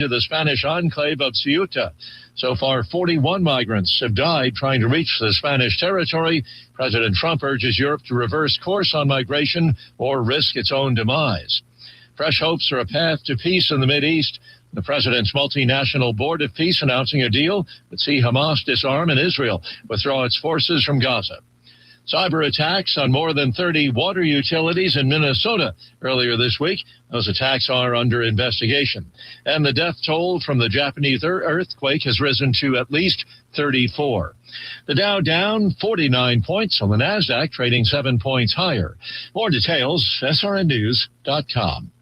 to the Spanish enclave of Ceuta. So far, 41 migrants have died trying to reach the Spanish territory. President Trump urges Europe to reverse course on migration or risk its own demise. Fresh hopes for a path to peace in the Mideast. The president's multinational board of peace announcing a deal would see Hamas disarm and Israel withdraw its forces from Gaza. Cyber attacks on more than 30 water utilities in Minnesota earlier this week. Those attacks are under investigation. And the death toll from the Japanese earthquake has risen to at least 34. The Dow down 49 points on the NASDAQ, trading 7 points higher. More details, srnnews.com.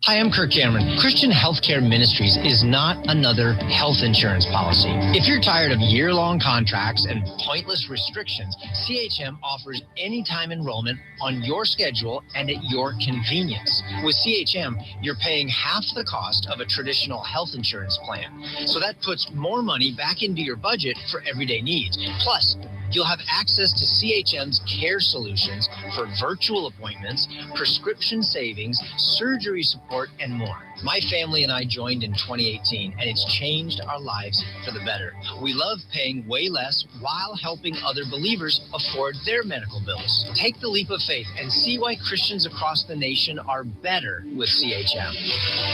Hi, I'm Kirk Cameron. Christian Healthcare Ministries is not another health insurance policy. If you're tired of year-long contracts and pointless restrictions, CHM offers anytime enrollment on your schedule and at your convenience. With CHM, you're paying half the cost of a traditional health insurance plan. So that puts more money back into your budget for everyday needs. Plus, you'll have access to CHM's care solutions for virtual appointments, prescription savings, surgery support, and more. My family and I joined in 2018, and it's changed our lives for the better. We love paying way less while helping other believers afford their medical bills. Take the leap of faith and see why Christians across the nation are better with CHM.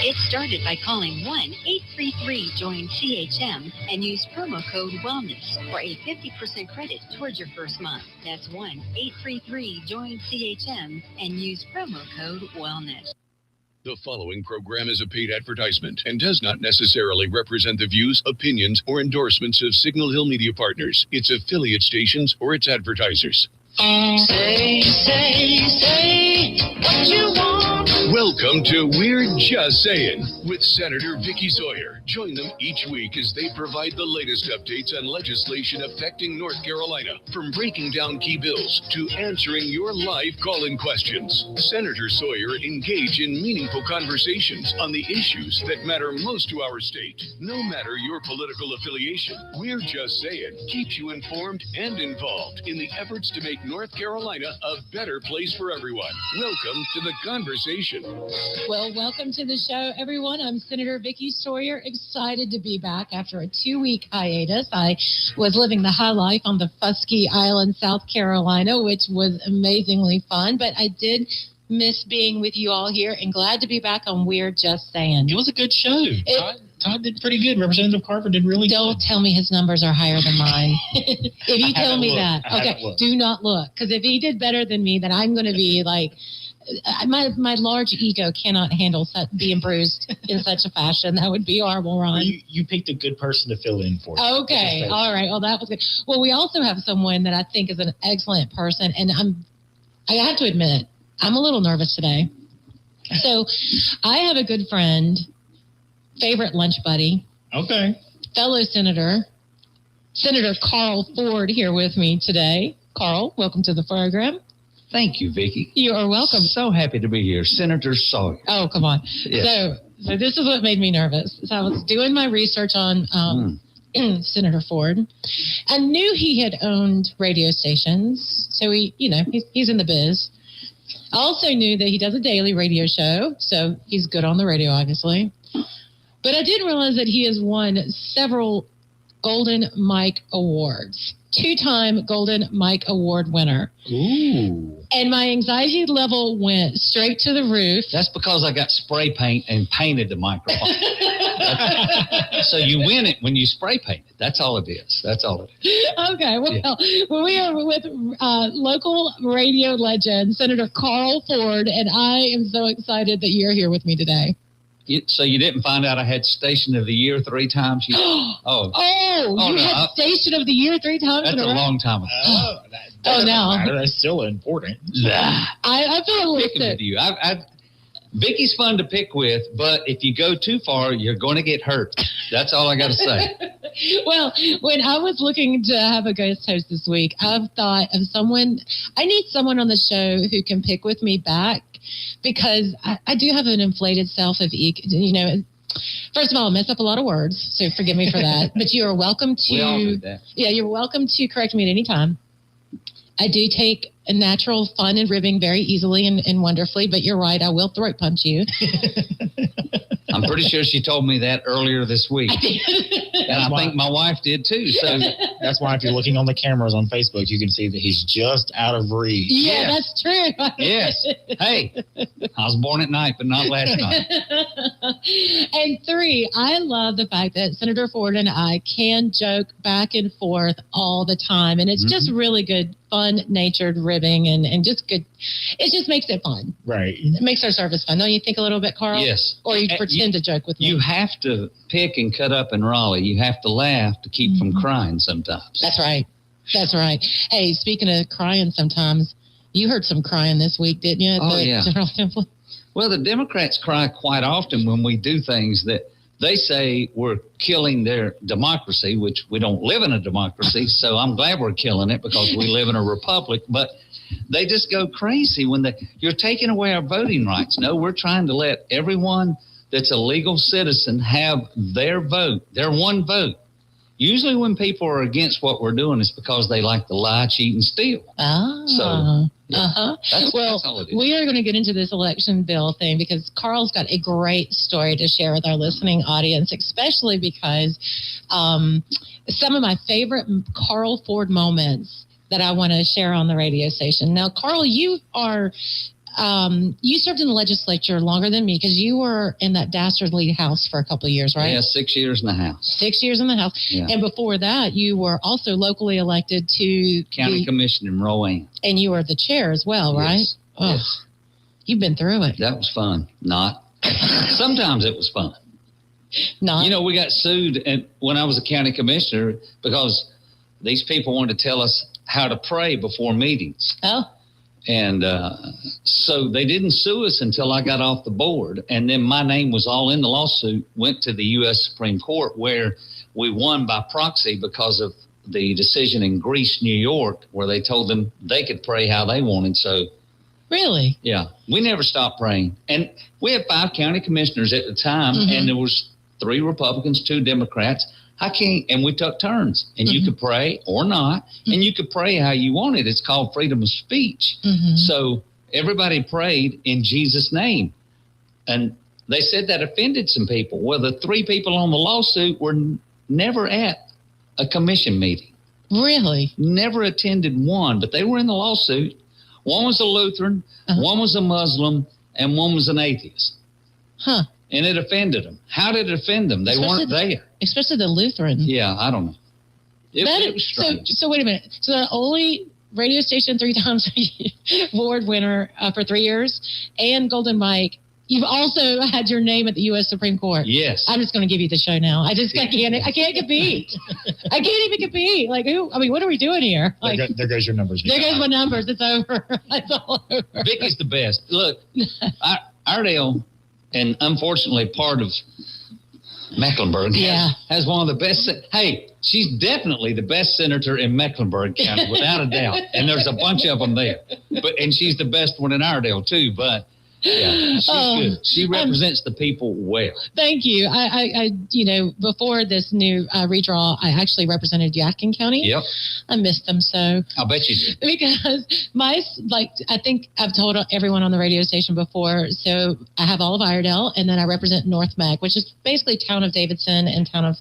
It started by calling 1-833-JOIN-CHM and use promo code WELLNESS for a 50% credit towards your first month. That's 1-833-JOIN-CHM and use promo code WELLNESS. The following program is a paid advertisement and does not necessarily represent the views, opinions, or endorsements of Signal Hill Media Partners, its affiliate stations, or its advertisers. Say what you want. Welcome to We're Just Sayin' with Senator Vickie Sawyer. Join them each week as they provide the latest updates on legislation affecting North Carolina, from breaking down key bills to answering your live call-in questions. Senator Sawyer engage in meaningful conversations on the issues that matter most to our state. No matter your political affiliation, We're Just Sayin' keeps you informed and involved in the efforts to make North Carolina a better place for everyone. Welcome to the conversation. Well, welcome to the show, everyone. I'm Senator Vickie Sawyer, excited to be back after a 2-week hiatus. I was living the high life on the Fusky Island, South Carolina, which was amazingly fun, but I did miss being with you all here and glad to be back on We're Just Saying. It was a good show. Todd did pretty good. Representative Carver did really good. Don't tell me his numbers are higher than mine. If you tell me that, okay, do not look. Because if he did better than me, then I'm going to be like, my large ego cannot handle being bruised in such a fashion. That would be horrible, Ron. You picked a good person to fill in for. Okay, all right. Well, that was good. Well, we also have someone that I think is an excellent person, and I have to admit, I'm a little nervous today. So I have a good friend, favorite lunch buddy. Okay. Fellow Senator Carl Ford here with me today. Carl, welcome to the program. Thank you, Vickie. You are welcome. So happy to be here. Senator Sawyer. Oh, come on. Yes. So this is what made me nervous. So I was doing my research on Senator Ford. I knew he had owned radio stations. So he's in the biz. I also knew that he does a daily radio show. So he's good on the radio, obviously. But I didn't realize that he has won several Golden Mike Awards. 2-time Golden Mike Award winner. Ooh. And my anxiety level went straight to the roof. That's because I got spray paint and painted the microphone. So you win it when you spray paint it. That's all it is. Okay. Well, we are with local radio legend, Senator Carl Ford, and I am so excited that you're here with me today. So you didn't find out I had Station of the Year 3 times? You had Station of the Year 3 times? That's a long time ago. That's still important. I feel picking with you. Vickie's fun to pick with, but if you go too far, you're going to get hurt. That's all I got to say. Well, when I was looking to have a guest host this week, I've thought of someone. I need someone on the show who can pick with me back, because I do have an inflated self of first of all, I mess up a lot of words, so forgive me for that. But you are welcome to. We all do that. Yeah, you're welcome to correct me at any time. I do take natural fun and ribbing very easily and wonderfully, but you're right, I will throat punch you. I'm pretty sure she told me that earlier this week. And I think my wife did too. So that's why if you're looking on the cameras on Facebook, you can see that he's just out of reach. Yeah, that's true. Yes. Hey, I was born at night, but not last night. And 3, I love the fact that Senator Ford and I can joke back and forth all the time. And it's just really good, fun-natured ribbing and just good. It just makes it fun. Right. It makes our service fun. Don't you think a little bit, Carl? Yes. Or you pretend to joke with me? You have to pick and cut up and Raleigh. You have to laugh to keep from crying sometimes. That's right. That's right. Hey, speaking of crying sometimes, you heard some crying this week, didn't you? At the General Assembly? Well, the Democrats cry quite often when we do things that they say we're killing their democracy, which we don't live in a democracy, so I'm glad we're killing it because we live in a republic. But they just go crazy when you're taking away our voting rights. No, we're trying to let everyone that's a legal citizen have their vote, their one vote. Usually when people are against what we're doing, it's because they like to lie, cheat, and steal. So, that's all it is. We are going to get into this election bill thing because Carl's got a great story to share with our listening audience, especially because some of my favorite Carl Ford moments that I want to share on the radio station. Now, Carl, you are... you served in the legislature longer than me because you were in that dastardly House for a couple of years, right? Yeah, 6 years in the House. 6 years in the House. Yeah. And before that, you were also locally elected to County Commission in Rowan. And you were the chair as well, right? Yes. Oh, yes. You've been through it. That was fun. Not. Sometimes it was fun. Not. You know, we got sued when I was a county commissioner because these people wanted to tell us how to pray before meetings. Oh. And so they didn't sue us until I got off the board. And then my name was all in the lawsuit, went to the U.S. Supreme Court where we won by proxy because of the decision in Greece, New York, where they told them they could pray how they wanted. So, really? Yeah, we never stopped praying. And we had 5 county commissioners at the time, and there was 3 Republicans, 2 Democrats. And we took turns, and you could pray or not, and you could pray how you wanted. It's called freedom of speech. So everybody prayed in Jesus' name. And they said that offended some people. Well, the 3 people on the lawsuit were never at a commission meeting. Really? Never attended one, but they were in the lawsuit. One was a Lutheran, one was a Muslim, and one was an atheist. Huh. And it offended them. How did it offend them? They weren't there. Especially the Lutheran. Yeah, I don't know. It was strange. So wait a minute. So the only radio station 3 times award winner for 3 years and Golden Mike. You've also had your name at the U.S. Supreme Court. Yes. I'm just going to give you the show now. I can't compete. I can't even compete. Like, what are we doing here? Like, there goes your numbers. There goes my numbers. It's over. It's all over. Vickie's the best. Look, Iredell, and unfortunately part of Mecklenburg, has one of the best. Hey, she's definitely the best senator in Mecklenburg County, without a doubt. And there's a bunch of them there. And she's the best one in Iredell, too. But yeah, she's good. She represents the people well. Thank you. I before this new redraw, I actually represented Yadkin County. Yep. I missed them so. I'll bet you did. Because I think I've told everyone on the radio station before. So I have all of Iredell, and then I represent North Mac, which is basically town of Davidson and town of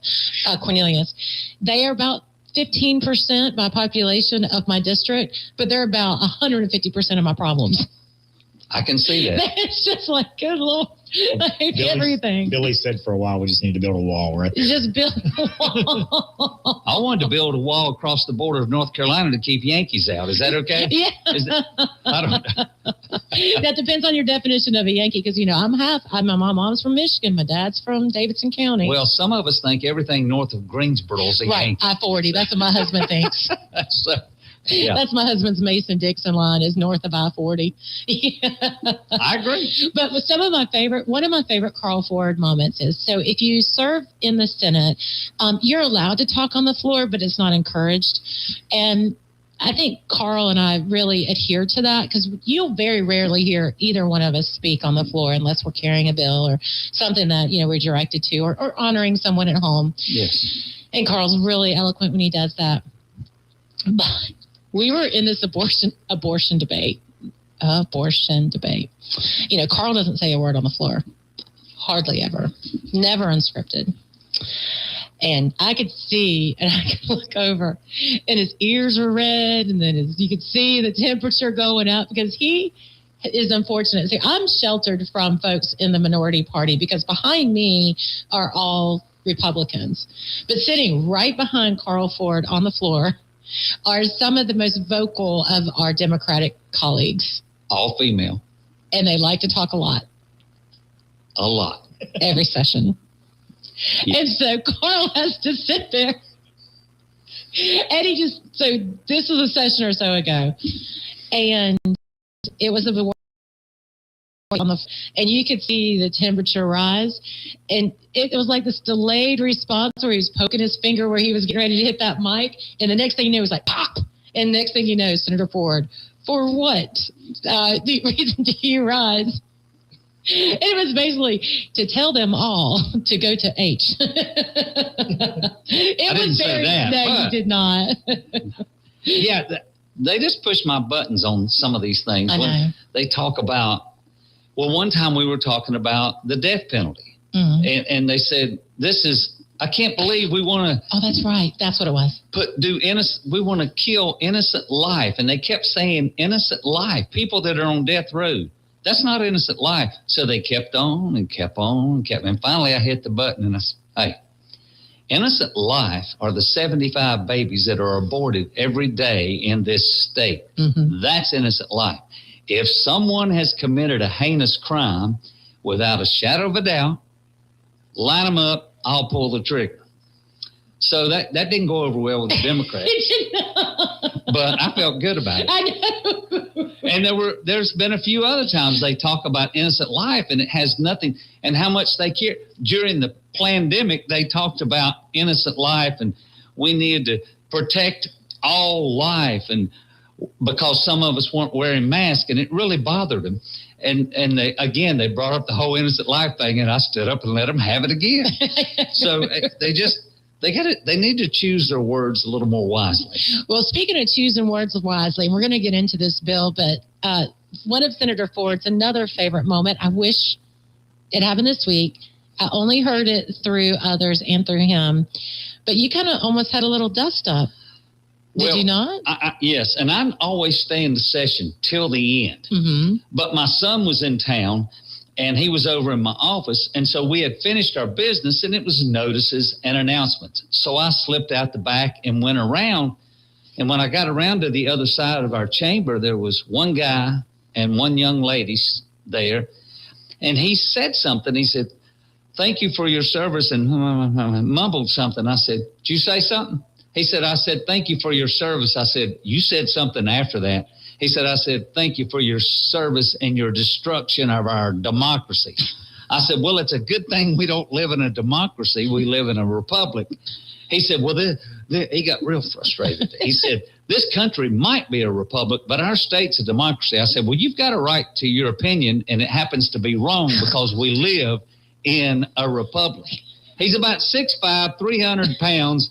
Cornelius. They are about 15% by population of my district, but they're about 150% of my problems. I can see that. It's just like, good Lord, everything. Billy said for a while, we just need to build a wall, right? Just build a wall. I wanted to build a wall across the border of North Carolina to keep Yankees out. Is that okay? Yeah. I don't know. That depends on your definition of a Yankee, because, my mom's from Michigan. My dad's from Davidson County. Well, some of us think everything north of Greensboro is a Yankee. Right, I-40. That's what my husband thinks. Yeah. That's my husband's Mason-Dixon line is north of I-40. I agree. But with one of my favorite Carl Ford moments is, so if you serve in the Senate, you're allowed to talk on the floor, but it's not encouraged. And I think Carl and I really adhere to that, because you'll very rarely hear either one of us speak on the floor unless we're carrying a bill or something that, we're directed to, or honoring someone at home. Yes. And Carl's really eloquent when he does that. But we were in this abortion debate. You know, Carl doesn't say a word on the floor. Hardly ever. Never unscripted. And I could see, and I could look over, and his ears were red, and then you could see the temperature going up because he is unfortunate. See, I'm sheltered from folks in the minority party because behind me are all Republicans. But sitting right behind Carl Ford on the floor are some of the most vocal of our Democratic colleagues. All female. And they like to talk a lot. A lot. Every session. Yeah. And so Carl has to sit there. And so this was a session or so ago. And it was and you could see the temperature rise. And it was like this delayed response where he was poking his finger where he was getting ready to hit that mic. And the next thing you know, it was like pop. And next thing you know, Senator Ford, for what reason do you rise? It was basically to tell them all to go to H. I didn't say that. No, you did not. Yeah, they just push my buttons on some of these things. I know. They talk about, well, one time we were talking about the death penalty. Mm-hmm. And they said, I can't believe we want to. Oh, that's right. That's what it was. We want to kill innocent life. And they kept saying innocent life, people that are on death row. That's not innocent life. So they kept on and kept on and kept. And finally I hit the button and I said, hey, innocent life are the 75 babies that are aborted every day in this state. Mm-hmm. That's innocent life. If someone has committed a heinous crime, without a shadow of a doubt, line them up, I'll pull the trigger. So that didn't go over well with the Democrats. But I felt good about it. I know. And there's been a few other times they talk about innocent life, and it has nothing, and how much they care. During the pandemic, they talked about innocent life, and we needed to protect all life, and because some of us weren't wearing masks, and it really bothered them. And they brought up the whole innocent life thing, and I stood up and let them have it again. So they need to choose their words a little more wisely. Well, speaking of choosing words wisely, and we're going to get into this bill, but one of Senator Ford's another favorite moment, I wish it happened this week. I only heard it through others and through him, but you kind of almost had a little dust up. Did you not? Yes, and I always stay in the session till the end. Mm-hmm. But my son was in town, and he was over in my office, and so we had finished our business, and it was notices and announcements. So I slipped out the back and went around, and when I got around to the other side of our chamber, there was one guy and one young lady there, and he said something. He said, "Thank you for your service," and mumbled something. I said, "Did you say something?" He said, "I said, thank you for your service." I said, "You said something after that." He said, "I said, thank you for your service and your destruction of our democracy." I said, "Well, it's a good thing we don't live in a democracy. We live in a republic." He said, "Well, he got real frustrated." He said, "This country might be a republic, but our state's a democracy." I said, "Well, you've got a right to your opinion, and it happens to be wrong because we live in a republic." He's about 6'5", 300 pounds.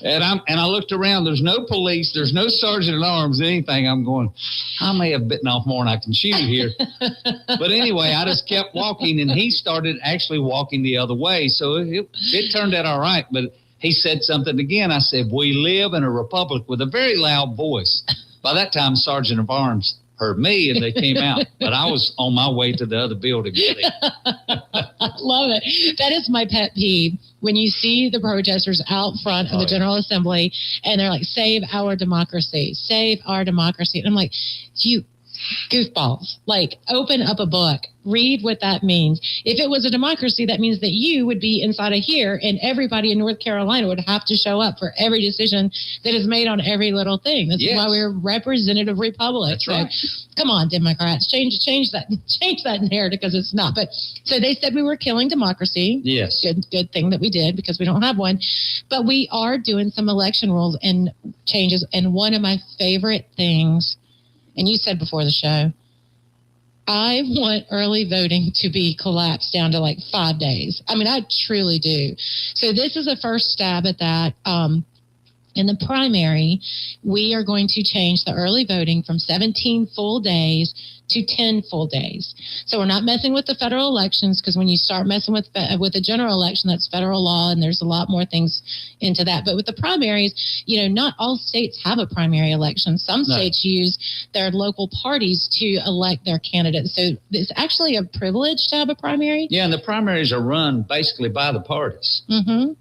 And I looked around. There's no police. There's no sergeant at arms, anything. I'm going, I may have bitten off more than I can chew here. But anyway, I just kept walking, and he started actually walking the other way. So it turned out all right. But he said something again. I said, "We live in a republic," with a very loud voice. By that time, Sergeant of Arms heard me, and they came out. But I was on my way to the other building. I love it. That is my pet peeve. When you see the protesters out front of the General Assembly, and they're like, "Save our democracy, save our democracy." And I'm like, you goofballs, like, open up a book, read what that means. If it was a democracy, that means that you would be inside of here, and everybody in North Carolina would have to show up for every decision that is made on every little thing. That's why we're a representative republic. That's right. Come on, Democrats, change that narrative, because it's not. But so they said we were killing democracy. Yes. Good thing that we did, because we don't have one. But we are doing some election rules and changes. And one of my favorite things, and you said before the show, I want early voting to be collapsed down to like 5 days. I mean, I truly do. So this is a first stab at that. In the primary, we are going to change the early voting from 17 full days to 10 full days. So we're not messing with the federal elections, because when you start messing with a general election, that's federal law, and there's a lot more things into that. But with the primaries, not all states have a primary election. Some states use their local parties to elect their candidates. So it's actually a privilege to have a primary. Yeah, and the primaries are run basically by the parties Mm-hmm.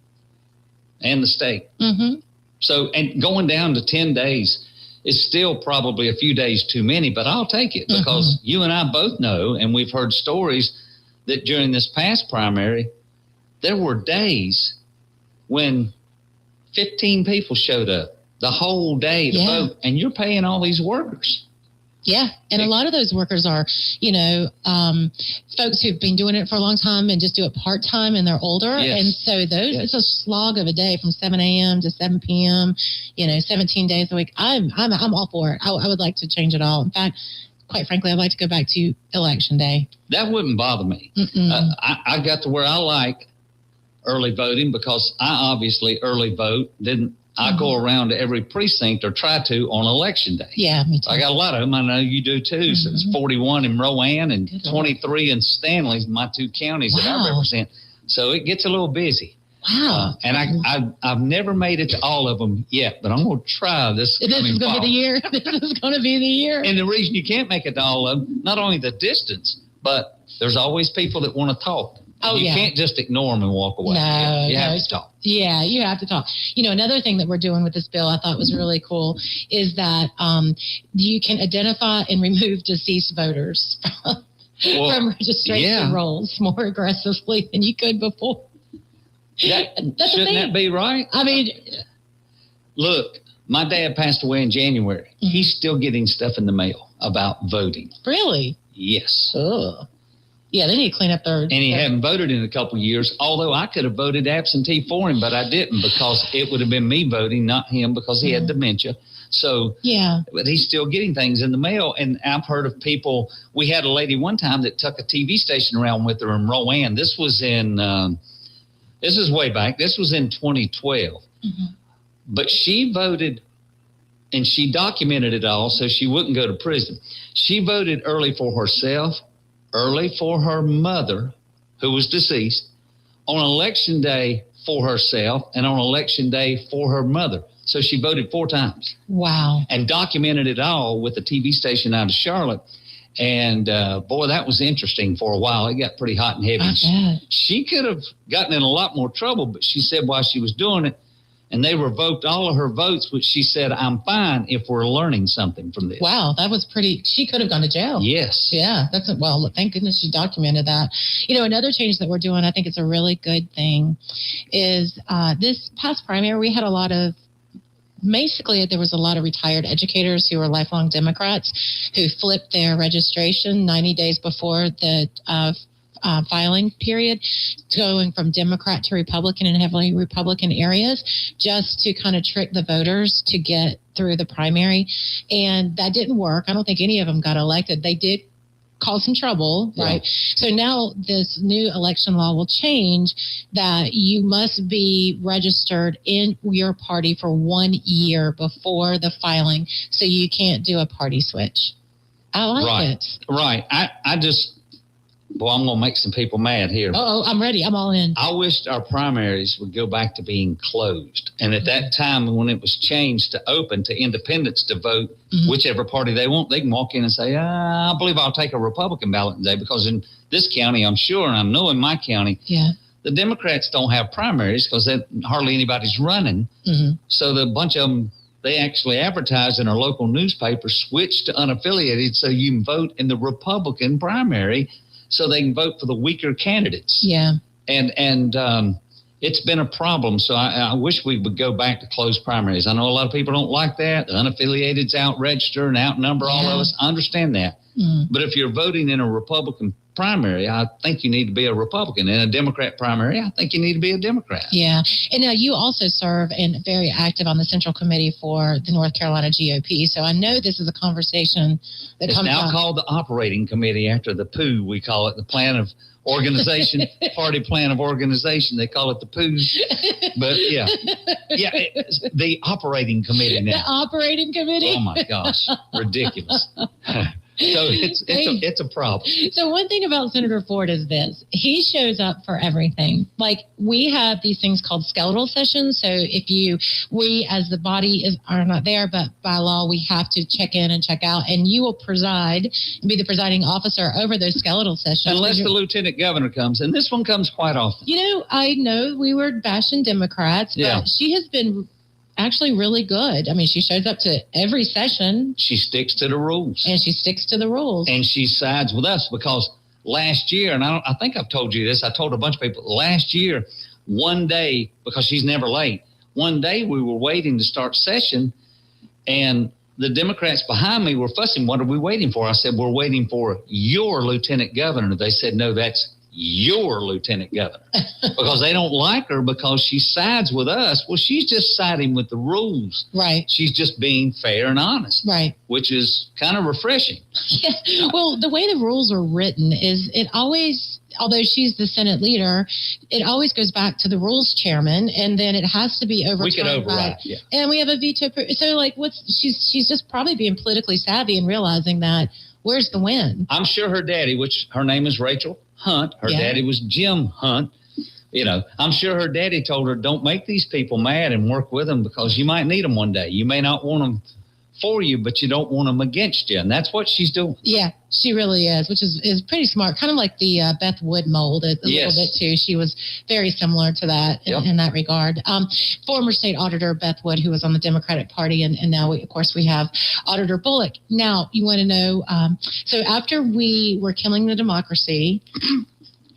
and the state. Mm-hmm. So, and going down to 10 days is still probably a few days too many, but I'll take it, because you and I both know, and we've heard stories that during this past primary, there were days when 15 people showed up the whole day to vote, and you're paying all these workers. Yeah, and a lot of those workers are, folks who've been doing it for a long time and just do it part-time, and they're older. Yes. And so it's a slog of a day from 7 a.m. to 7 p.m., 17 days a week. I'm all for it. I would like to change it all. In fact, quite frankly, I'd like to go back to election day. That wouldn't bother me. I got to where I like early voting, because I obviously early vote. I go around to every precinct, or try to, on election day. Yeah, me too. I got a lot of them. I know you do too. So it's 41 in Rowan and 23 in Stanley, my two counties that I represent. So it gets a little busy. Wow. And I've never made it to all of them yet, but I'm going to try this. This is going to be the year. This is going to be the year. And the reason you can't make it to all of them, not only the distance, but there's always people that want to talk. You can't just ignore them and walk away. No, you have to talk. Yeah, you have to talk. Another thing that we're doing with this bill I thought was really cool is that you can identify and remove deceased voters from registration rolls more aggressively than you could before. Shouldn't that be right? I mean, look, my dad passed away in January. He's still getting stuff in the mail about voting. Really? Yes. Ugh. Yeah, they need to clean up their... And he hadn't voted in a couple of years, although I could have voted absentee for him, but I didn't, because it would have been me voting, not him, because he had dementia. So, but he's still getting things in the mail. And I've heard of people, we had a lady one time that took a TV station around with her in Rowan. This was in, this is way back. This was in 2012. But she voted, and she documented it all so she wouldn't go to prison. She voted early for herself, early for her mother, who was deceased, on election day for herself, and on election day for her mother. So she voted 4 times. Wow. And documented it all with a TV station out of Charlotte. And, boy, that was interesting for a while. It got pretty hot and heavy. She could have gotten in a lot more trouble, but she said while she was doing it, and they revoked all of her votes, which she said, I'm fine if we're learning something from this. Wow, that was pretty... She could have gone to jail. Yes. Yeah, well, thank goodness she documented that. Another change that we're doing, I think it's a really good thing, is this past primary, we had a lot of... Basically, there was a lot of retired educators who were lifelong Democrats who flipped their registration 90 days before the filing period, going from Democrat to Republican in heavily Republican areas, just to kind of trick the voters to get through the primary. And that didn't work. I don't think any of them got elected. They did cause some trouble, right? So now this new election law will change that you must be registered in your party for 1 year before the filing, so you can't do a party switch. I like it. Right. I just... Boy, I'm going to make some people mad here. Oh, I'm ready. I'm all in. I wished our primaries would go back to being closed. And at that time, when it was changed to open to independents to vote, whichever party they want, they can walk in and say, I believe I'll take a Republican ballot today, because in this county, I'm sure, and I know in my county, the Democrats don't have primaries because hardly anybody's running. So the bunch of them, they actually advertise in our local newspaper, switch to unaffiliated so you can vote in the Republican primary, so they can vote for the weaker candidates. Yeah. And it's been a problem. So I wish we would go back to closed primaries. I know a lot of people don't like that. The unaffiliated's out-register and outnumber all of us. I understand that. But if you're voting in a Republican primary, I think you need to be a Republican. In a Democrat primary, I think you need to be a Democrat. Yeah. And now you also serve and very active on the Central Committee for the North Carolina GOP. So I know this is a conversation that It's comes now up. called the Operating Committee after the POO. We call it the Plan of Organization, Party Plan of Organization. They call it the POO. But yeah, it's the Operating Committee now. The Operating Committee? Oh my gosh, ridiculous. So it's a problem. So one thing about Senator Ford is this. He shows up for everything. Like, we have these things called skeletal sessions. So we as the body are not there, but by law, we have to check in and check out. And you will preside and be the presiding officer over those skeletal sessions. Unless the lieutenant governor comes. And this one comes quite often. I know we were bashing Democrats, but she has been actually really good. I mean, she shows up to every session. She sticks to the rules. And she sticks to the rules. And she sides with us because last year, and I think I've told you this, I told a bunch of people, last year, one day, because she's never late, one day we were waiting to start session, and the Democrats behind me were fussing, what are we waiting for? I said, we're waiting for your lieutenant governor. They said, no, that's your lieutenant governor, because they don't like her because she sides with us. Well, she's just siding with the rules. Right. She's just being fair and honest. Right. Which is kind of refreshing. Yeah. Well, the way the rules are written is it always, although she's the Senate leader, it always goes back to the rules chairman, and then it has to be overturned. We can override, yeah. And we have a veto. So, like, she's just probably being politically savvy and realizing that where's the win? I'm sure her daddy, which her name is Rachel Hunt. Her daddy was Jim Hunt. I'm sure her daddy told her, don't make these people mad and work with them because you might need them one day. You may not want them for you, but you don't want them against you. And that's what she's doing. Yeah, she really is, which is pretty smart. Kind of like the Beth Wood mold a little bit, too. She was very similar to that in that regard. Former state auditor Beth Wood, who was on the Democratic Party, and now, of course, we have Auditor Bullock. Now, you want to know, so after we were killing the democracy,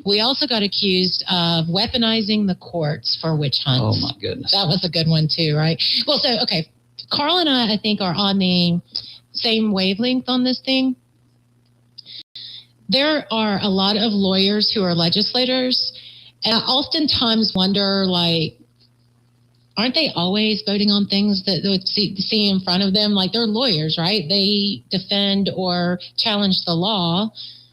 we also got accused of weaponizing the courts for witch hunts. Oh, my goodness. That was a good one, too, right? Well, so, okay, Carl and I think, are on the same wavelength on this thing. There are a lot of lawyers who are legislators, and I oftentimes wonder, like, aren't they always voting on things that they would see in front of them? Like, they're lawyers, right? They defend or challenge the law,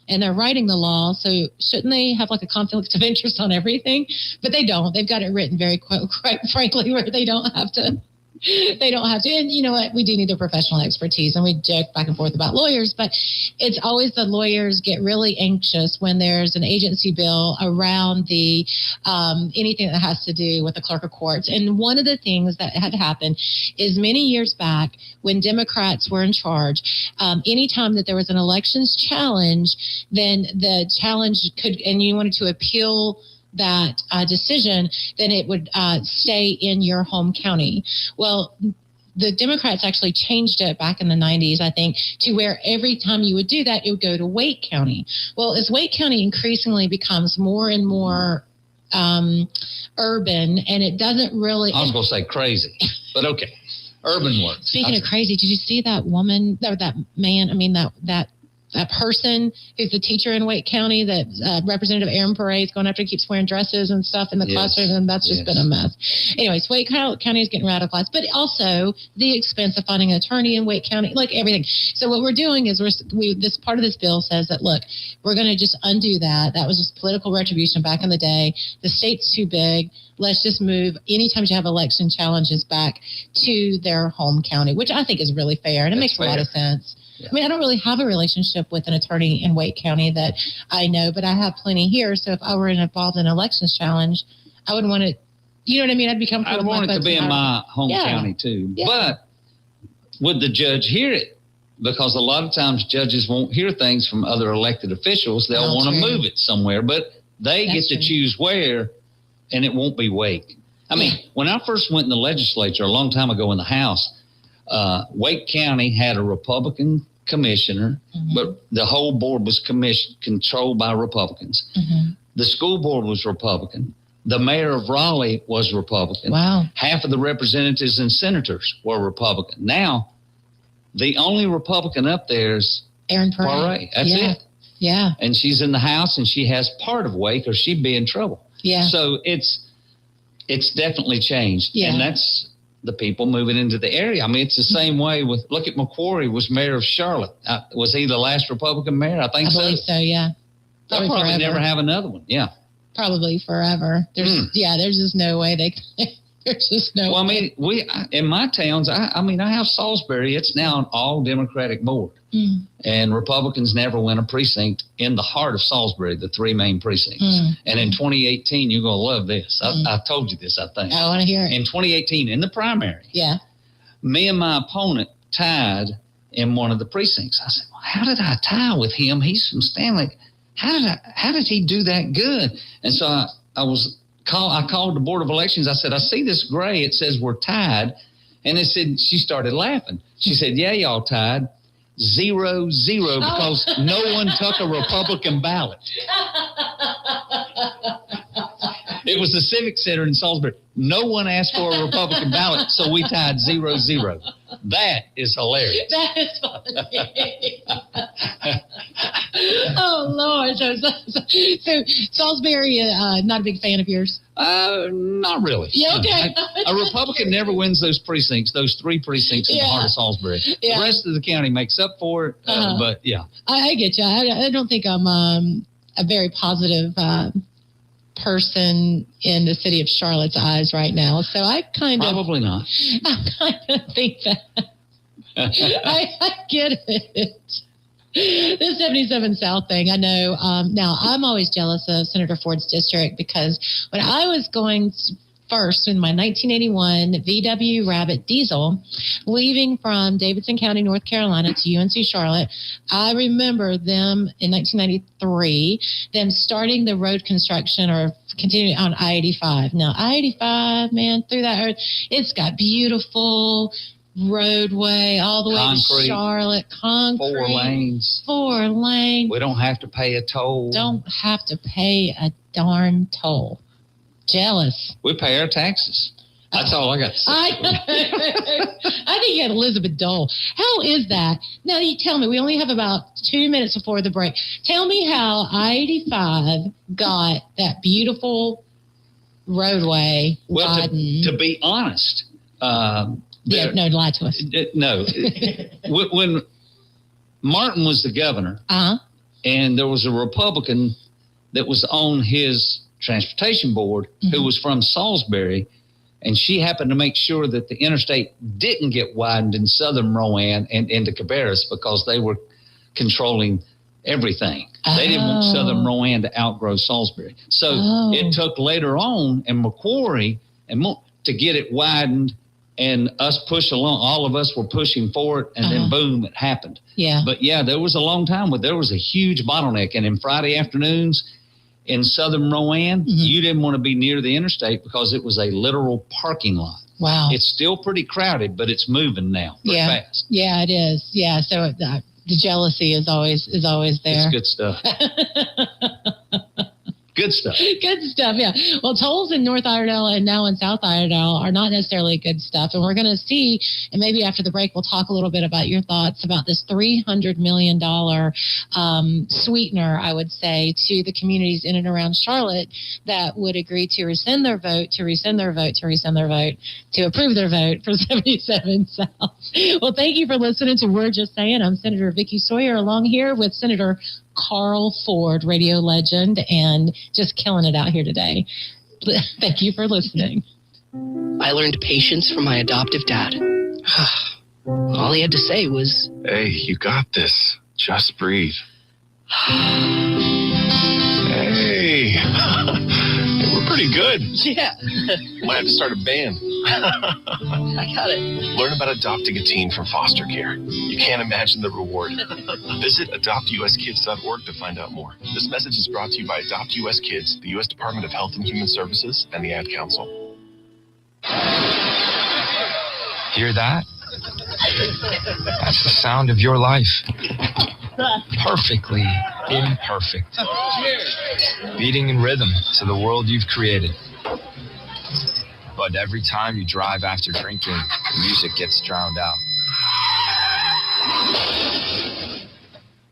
and they're writing the law, so shouldn't they have like a conflict of interest on everything? But they don't. They've got it written very quite frankly, where they don't have to. They don't have to. And you know what? We do need the professional expertise, and we joke back and forth about lawyers, but it's always the lawyers get really anxious when there's an agency bill around the anything that has to do with the clerk of courts. And one of the things that had happened is many years back when Democrats were in charge, anytime that there was an elections challenge, then the challenge could, and you wanted to appeal that decision, then it would stay in your home county. Well, the Democrats actually changed it back in the 90s, I think, to where every time you would do that, it would go to Wake County. Well, as Wake County increasingly becomes more and more urban, and it doesn't really... I was going to say crazy, but okay. Urban works. Speaking of crazy, did you see that woman, or that man, I mean, that person who's the teacher in Wake County, that Representative Aaron Parade's going after, keeps wearing dresses and stuff in the classroom, and that's just been a mess. Anyways, Wake County is getting radicalized, but also the expense of finding an attorney in Wake County, like everything. So what we're doing is this part of this bill says that, look, we're going to just undo that. That was just political retribution back in the day. The state's too big. Let's just move anytime you have election challenges back to their home county, which I think is really fair, and it makes a lot of sense. Yeah. I mean, I don't really have a relationship with an attorney in Wake County that I know, but I have plenty here. So if I were involved in an elections challenge, I would want to, you know what I mean? I'd be comfortable. I'd want it to be in my home county too. Yeah. But would the judge hear it? Because a lot of times judges won't hear things from other elected officials. They'll want to move it somewhere, but they get to choose where, and it won't be Wake. I mean, when I first went in the legislature a long time ago in the House, Wake County had a Republican commissioner, but the whole board was controlled by Republicans. The school board was Republican. The mayor of Raleigh was Republican. Wow. Half of the representatives and senators were Republican. Now, the only Republican up there is Aaron Parade. That's it. Yeah. And she's in the house and she has part of Wake or she'd be in trouble. Yeah. So it's definitely changed. Yeah. And that's the people moving into the area. I mean, it's the same way with, look at McQuarrie was mayor of Charlotte. Was he the last Republican mayor? I think so. I believe so, yeah. They'll probably never have another one. Yeah. Probably forever. There's just no way they can. There's just no Well, way. I mean, in my towns, I have Salisbury. It's now an all Democratic board. And Republicans never win a precinct in the heart of Salisbury, the three main precincts. And in 2018, you're going to love this. I told you this, I think. I want to hear it. In 2018, in the primary, me and my opponent tied in one of the precincts. I said, well, how did I tie with him? He's from Stanley. How did he do that good? And so I called the Board of Elections. I said, I see this gray. It says we're tied. And she started laughing. She said, yeah, y'all tied. 0-0 because no one took a Republican ballot. It was the Civic Center in Salisbury. No one asked for a Republican ballot, so we tied 0-0. That is hilarious. That is funny. Oh, Lord. So Salisbury, not a big fan of yours? Not really. Yeah, okay. A Republican never wins those precincts, those three precincts in the heart of Salisbury. The rest of the county makes up for it, but yeah. I get you. I don't think I'm a very positive person in the city of Charlotte's eyes right now. So I Probably not. I kind of think that. I get it. The 77 South thing, I know. Now, I'm always jealous of Senator Ford's district because when I was going first in my 1981 VW Rabbit diesel, leaving from Davidson County, North Carolina to UNC Charlotte, I remember them in 1993, them starting the road construction or continuing on I-85. Now, I-85, man, through that earth, it's got beautiful roadway all the way to Charlotte, concrete. 4 lanes. 4 lanes. We don't have to pay a toll. Don't have to pay a darn toll. Jealous. We pay our taxes. That's all I got to say. I think you had Elizabeth Dole. How is that? Now, you tell me, we only have about 2 minutes before the break. Tell me how I-85 got that beautiful roadway widened. To be honest, no, lie to us. No. When Martin was the governor, and there was a Republican that was on his transportation board who was from Salisbury, and she happened to make sure that the interstate didn't get widened in southern Rowan and into Cabarrus because they were controlling everything. They didn't want southern Rowan to outgrow Salisbury. So it took later on in McQuarrie to get it widened, and us push along. All of us were pushing for it, and then boom, it happened. Yeah. But yeah, there was a long time where there was a huge bottleneck, and in Friday afternoons in southern Rowan, you didn't want to be near the interstate because it was a literal parking lot. Wow. It's still pretty crowded, but it's moving now pretty fast. Yeah, it is. Yeah, so the jealousy is always there. It's good stuff. Good stuff. Good stuff, yeah. Well, tolls in North Iredell and now in South Iredell are not necessarily good stuff. And we're going to see, and maybe after the break, we'll talk a little bit about your thoughts about this $300 million sweetener, I would say, to the communities in and around Charlotte that would agree to rescind their vote, to approve their vote for 77 South. Well, thank you for listening to We're Just Saying. I'm Senator Vickie Sawyer, along here with Senator Carl Ford, radio legend, and just killing it out here today. Thank you for listening. I learned patience from my adoptive dad. All he had to say was, "Hey, you got this. Just breathe." Hey, we're pretty good. Yeah. Might have to start a band. I got it. Learn about adopting a teen from foster care. You can't imagine the reward. Visit adoptuskids.org to find out more. This message is brought to you by Adopt US Kids, the U.S. Department of Health and Human Services, and the Ad Council. Hear that? That's the sound of your life. Perfectly imperfect. Beating in rhythm to the world you've created. But every time you drive after drinking, the music gets drowned out.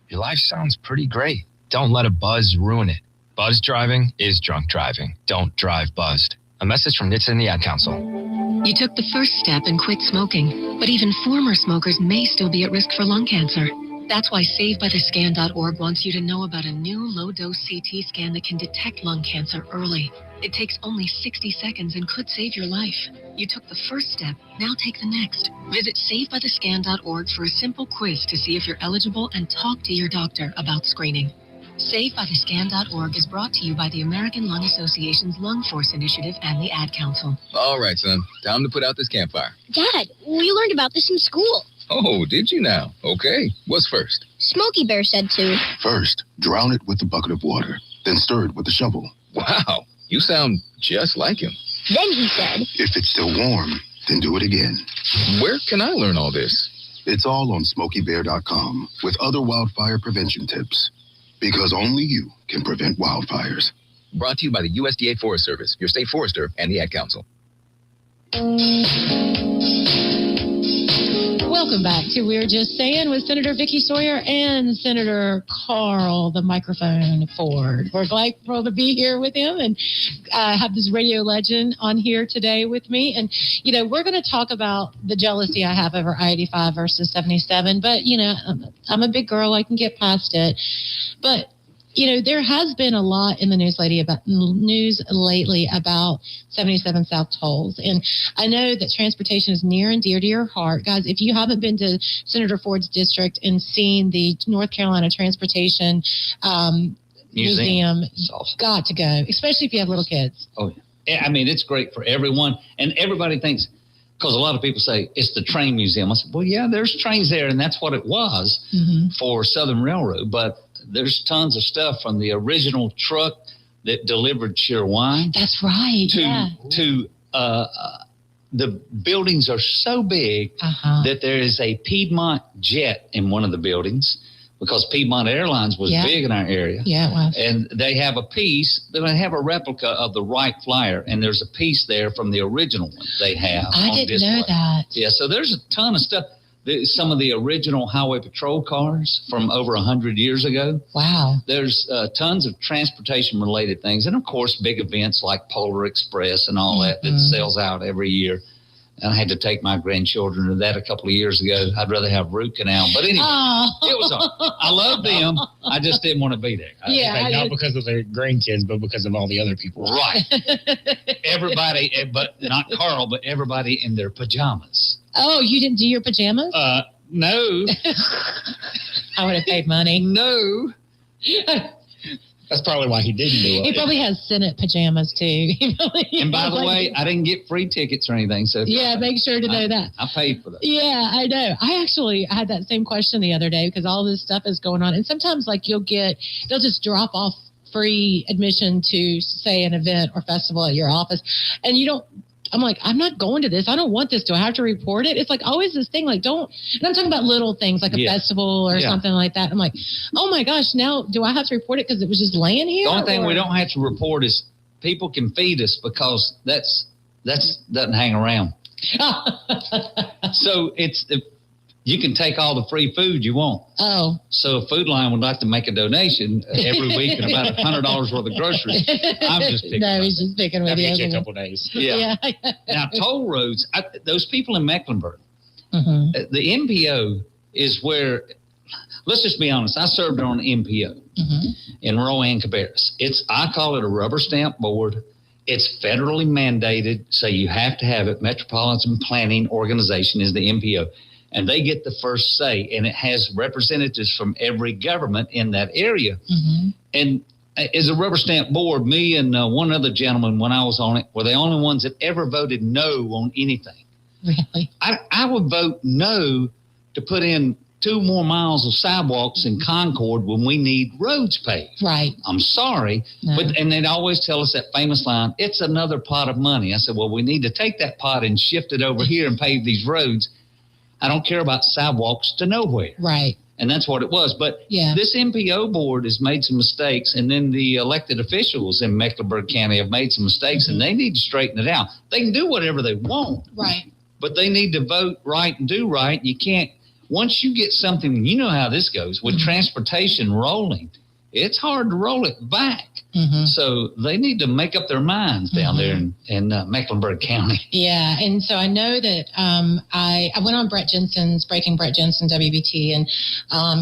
Your life sounds pretty great Don't let a buzz ruin it. Buzz driving is drunk driving. Don't drive buzzed. A message from NHTSA and the Ad Council. You took the first step and quit smoking, but even former smokers may still be at risk for lung cancer. That's why SaveByTheScan.org wants you to know about a new low-dose CT scan that can detect lung cancer early. It takes only 60 seconds and could save your life. You took the first step, now take the next. Visit SaveByTheScan.org for a simple quiz to see if you're eligible and talk to your doctor about screening. SaveByTheScan.org is brought to you by the American Lung Association's Lung Force Initiative and the Ad Council. All right, son. Time to put out this campfire. Dad, we learned about this in school. Oh, did you now? Okay. What's first? Smokey Bear said to. First, drown it with a bucket of water, then stir it with a shovel. Wow, you sound just like him. Then he said, if it's still warm, then do it again. Where can I learn all this? It's all on SmokeyBear.com with other wildfire prevention tips. Because only you can prevent wildfires. Brought to you by the USDA Forest Service, your state forester, and the Ad Council. Welcome back to We're Just Saying with Senator Vickie Sawyer and Senator Carl, the microphone Ford. We're glad to be here with him and have this radio legend on here today with me. And, you know, we're going to talk about the jealousy I have over I-85 versus 77. But, you know, I'm a big girl. I can get past it. But, you know, there has been a lot in the news lately about 77 South tolls. And I know that transportation is near and dear to your heart. Guys, if you haven't been to Senator Ford's district and seen the North Carolina Transportation Museum, you've got to go, especially if you have little kids. Oh, yeah. I mean, it's great for everyone. And everybody thinks, because a lot of people say it's the train museum. I said, well, yeah, there's trains there, and that's what it was for Southern Railroad. But there's tons of stuff from the original truck that delivered cheer wine. That's right. To the buildings are so big that there is a Piedmont jet in one of the buildings because Piedmont Airlines was big in our area. Yeah, it was. And they have a piece, they have a replica of the Wright Flyer, and there's a piece there from the original one they have. I didn't know that. Yeah, so there's a ton of stuff. Some of the original highway patrol cars from over 100 years ago. Wow. There's tons of transportation-related things. And, of course, big events like Polar Express and all that sells out every year. And I had to take my grandchildren to that a couple of years ago. I'd rather have root canal. But anyway, it was I love them. I just didn't want to be there. Not because of their grandkids, but because of all the other people. Right. Everybody, but not Carl, but everybody in their pajamas. Oh, you didn't do your pajamas? No. I would have paid money. No. That's probably why he didn't do it. He probably has Senate pajamas, too. And by the way, I didn't get free tickets or anything. So make sure to know that. I paid for that. Yeah, I know. I had that same question the other day because all this stuff is going on. And sometimes, like, they'll just drop off free admission to, say, an event or festival at your office. And I'm like, I'm not going to this. I don't want this. Do I have to report it? It's like always this thing, like and I'm talking about little things like a festival or something like that. I'm like, oh my gosh, now do I have to report it because it was just laying here? The only thing we don't have to report is people can feed us because that doesn't hang around. So you can take all the free food you want. Oh. So a Food Line would like to make a donation every week and about $100 worth of groceries. I'm just picking. No, he's just picking with you. A couple of days. Yeah. Now, toll roads, those people in Mecklenburg, the MPO is where, let's just be honest, I served on an MPO in Rowan Cabarrus. I call it a rubber stamp board. It's federally mandated, so you have to have it. Metropolitan Planning Organization is the MPO. And they get the first say, and it has representatives from every government in that area. And as a rubber stamp board, me and one other gentleman, when I was on it, were the only ones that ever voted no on anything. Really? I would vote no to put in 2 more miles of sidewalks in Concord when we need roads paved. Right. I'm sorry. No. And they'd always tell us that famous line, it's another pot of money. I said, well, we need to take that pot and shift it over here and pave these roads. I don't care about sidewalks to nowhere. Right. And that's what it was. But this MPO board has made some mistakes, and then the elected officials in Mecklenburg County have made some mistakes, and they need to straighten it out. They can do whatever they want. Right. But they need to vote right and do right. You can't, once you get something, you know how this goes, with transportation rolling, it's hard to roll it back. Mm-hmm. So they need to make up their minds down there in Mecklenburg County. Yeah, and so I know that I went on Breaking Brett Jensen, WBT, and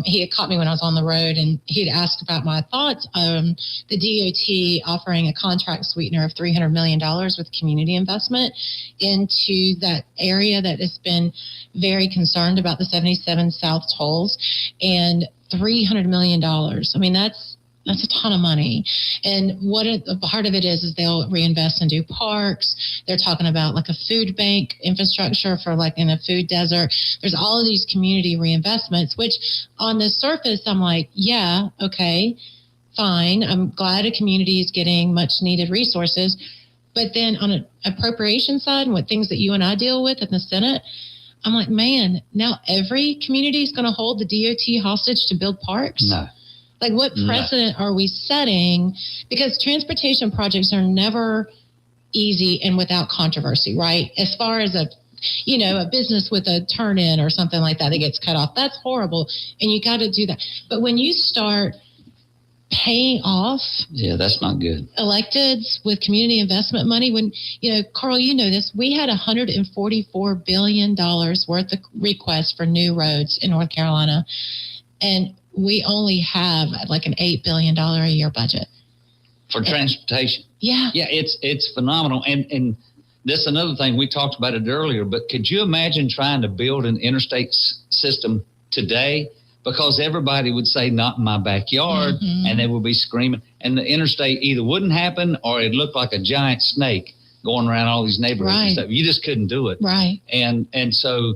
he had caught me when I was on the road, and he'd asked about my thoughts on the DOT offering a contract sweetener of $300 million with community investment into that area that has been very concerned about the 77 South tolls, and $300 million. I mean, that's a ton of money. And the part of it is they'll reinvest and do parks. They're talking about like a food bank infrastructure for like in a food desert. There's all of these community reinvestments, which on the surface, I'm like, yeah, okay, fine. I'm glad a community is getting much needed resources. But then on an appropriation side and what things that you and I deal with in the Senate, I'm like, man, now every community is going to hold the DOT hostage to build parks? No. Like, what precedent are we setting? Because transportation projects are never easy and without controversy, right? As far as a business with a turn-in or something like that gets cut off, that's horrible, and you got to do that. But when you start paying off, that's not good. Electeds with community investment money, when Carl, you know this, we had $144 billion worth of requests for new roads in North Carolina, and we only have like an $8 billion a year budget for transportation. Yeah. Yeah, it's phenomenal. And this is another thing, we talked about it earlier, but could you imagine trying to build an interstate system today? Because everybody would say, not in my backyard, and they would be screaming. And the interstate either wouldn't happen or it'd look like a giant snake going around all these neighborhoods and stuff. You just couldn't do it. Right. And so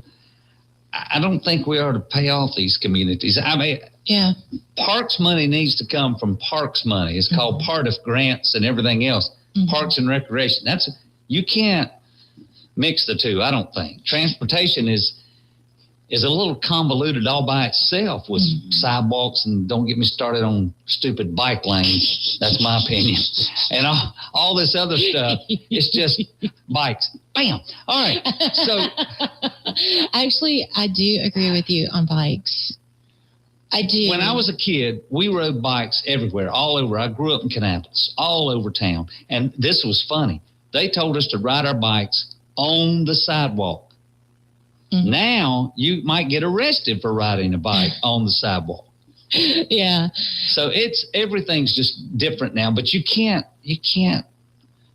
I don't think we are to pay off these communities. I mean, parks money needs to come from parks money. It's called part of grants and everything else. Parks and recreation. You can't mix the two, I don't think. Transportation is a little convoluted all by itself with sidewalks, and don't get me started on stupid bike lanes. That's my opinion. And all this other stuff, it's just bikes. Bam. All right. So actually, I do agree with you on bikes. I do. When I was a kid, we rode bikes everywhere, all over. I grew up in Kannapolis, all over town. And this was funny. They told us to ride our bikes on the sidewalk. Now you might get arrested for riding a bike on the sidewalk. Yeah. So everything's just different now, but you can't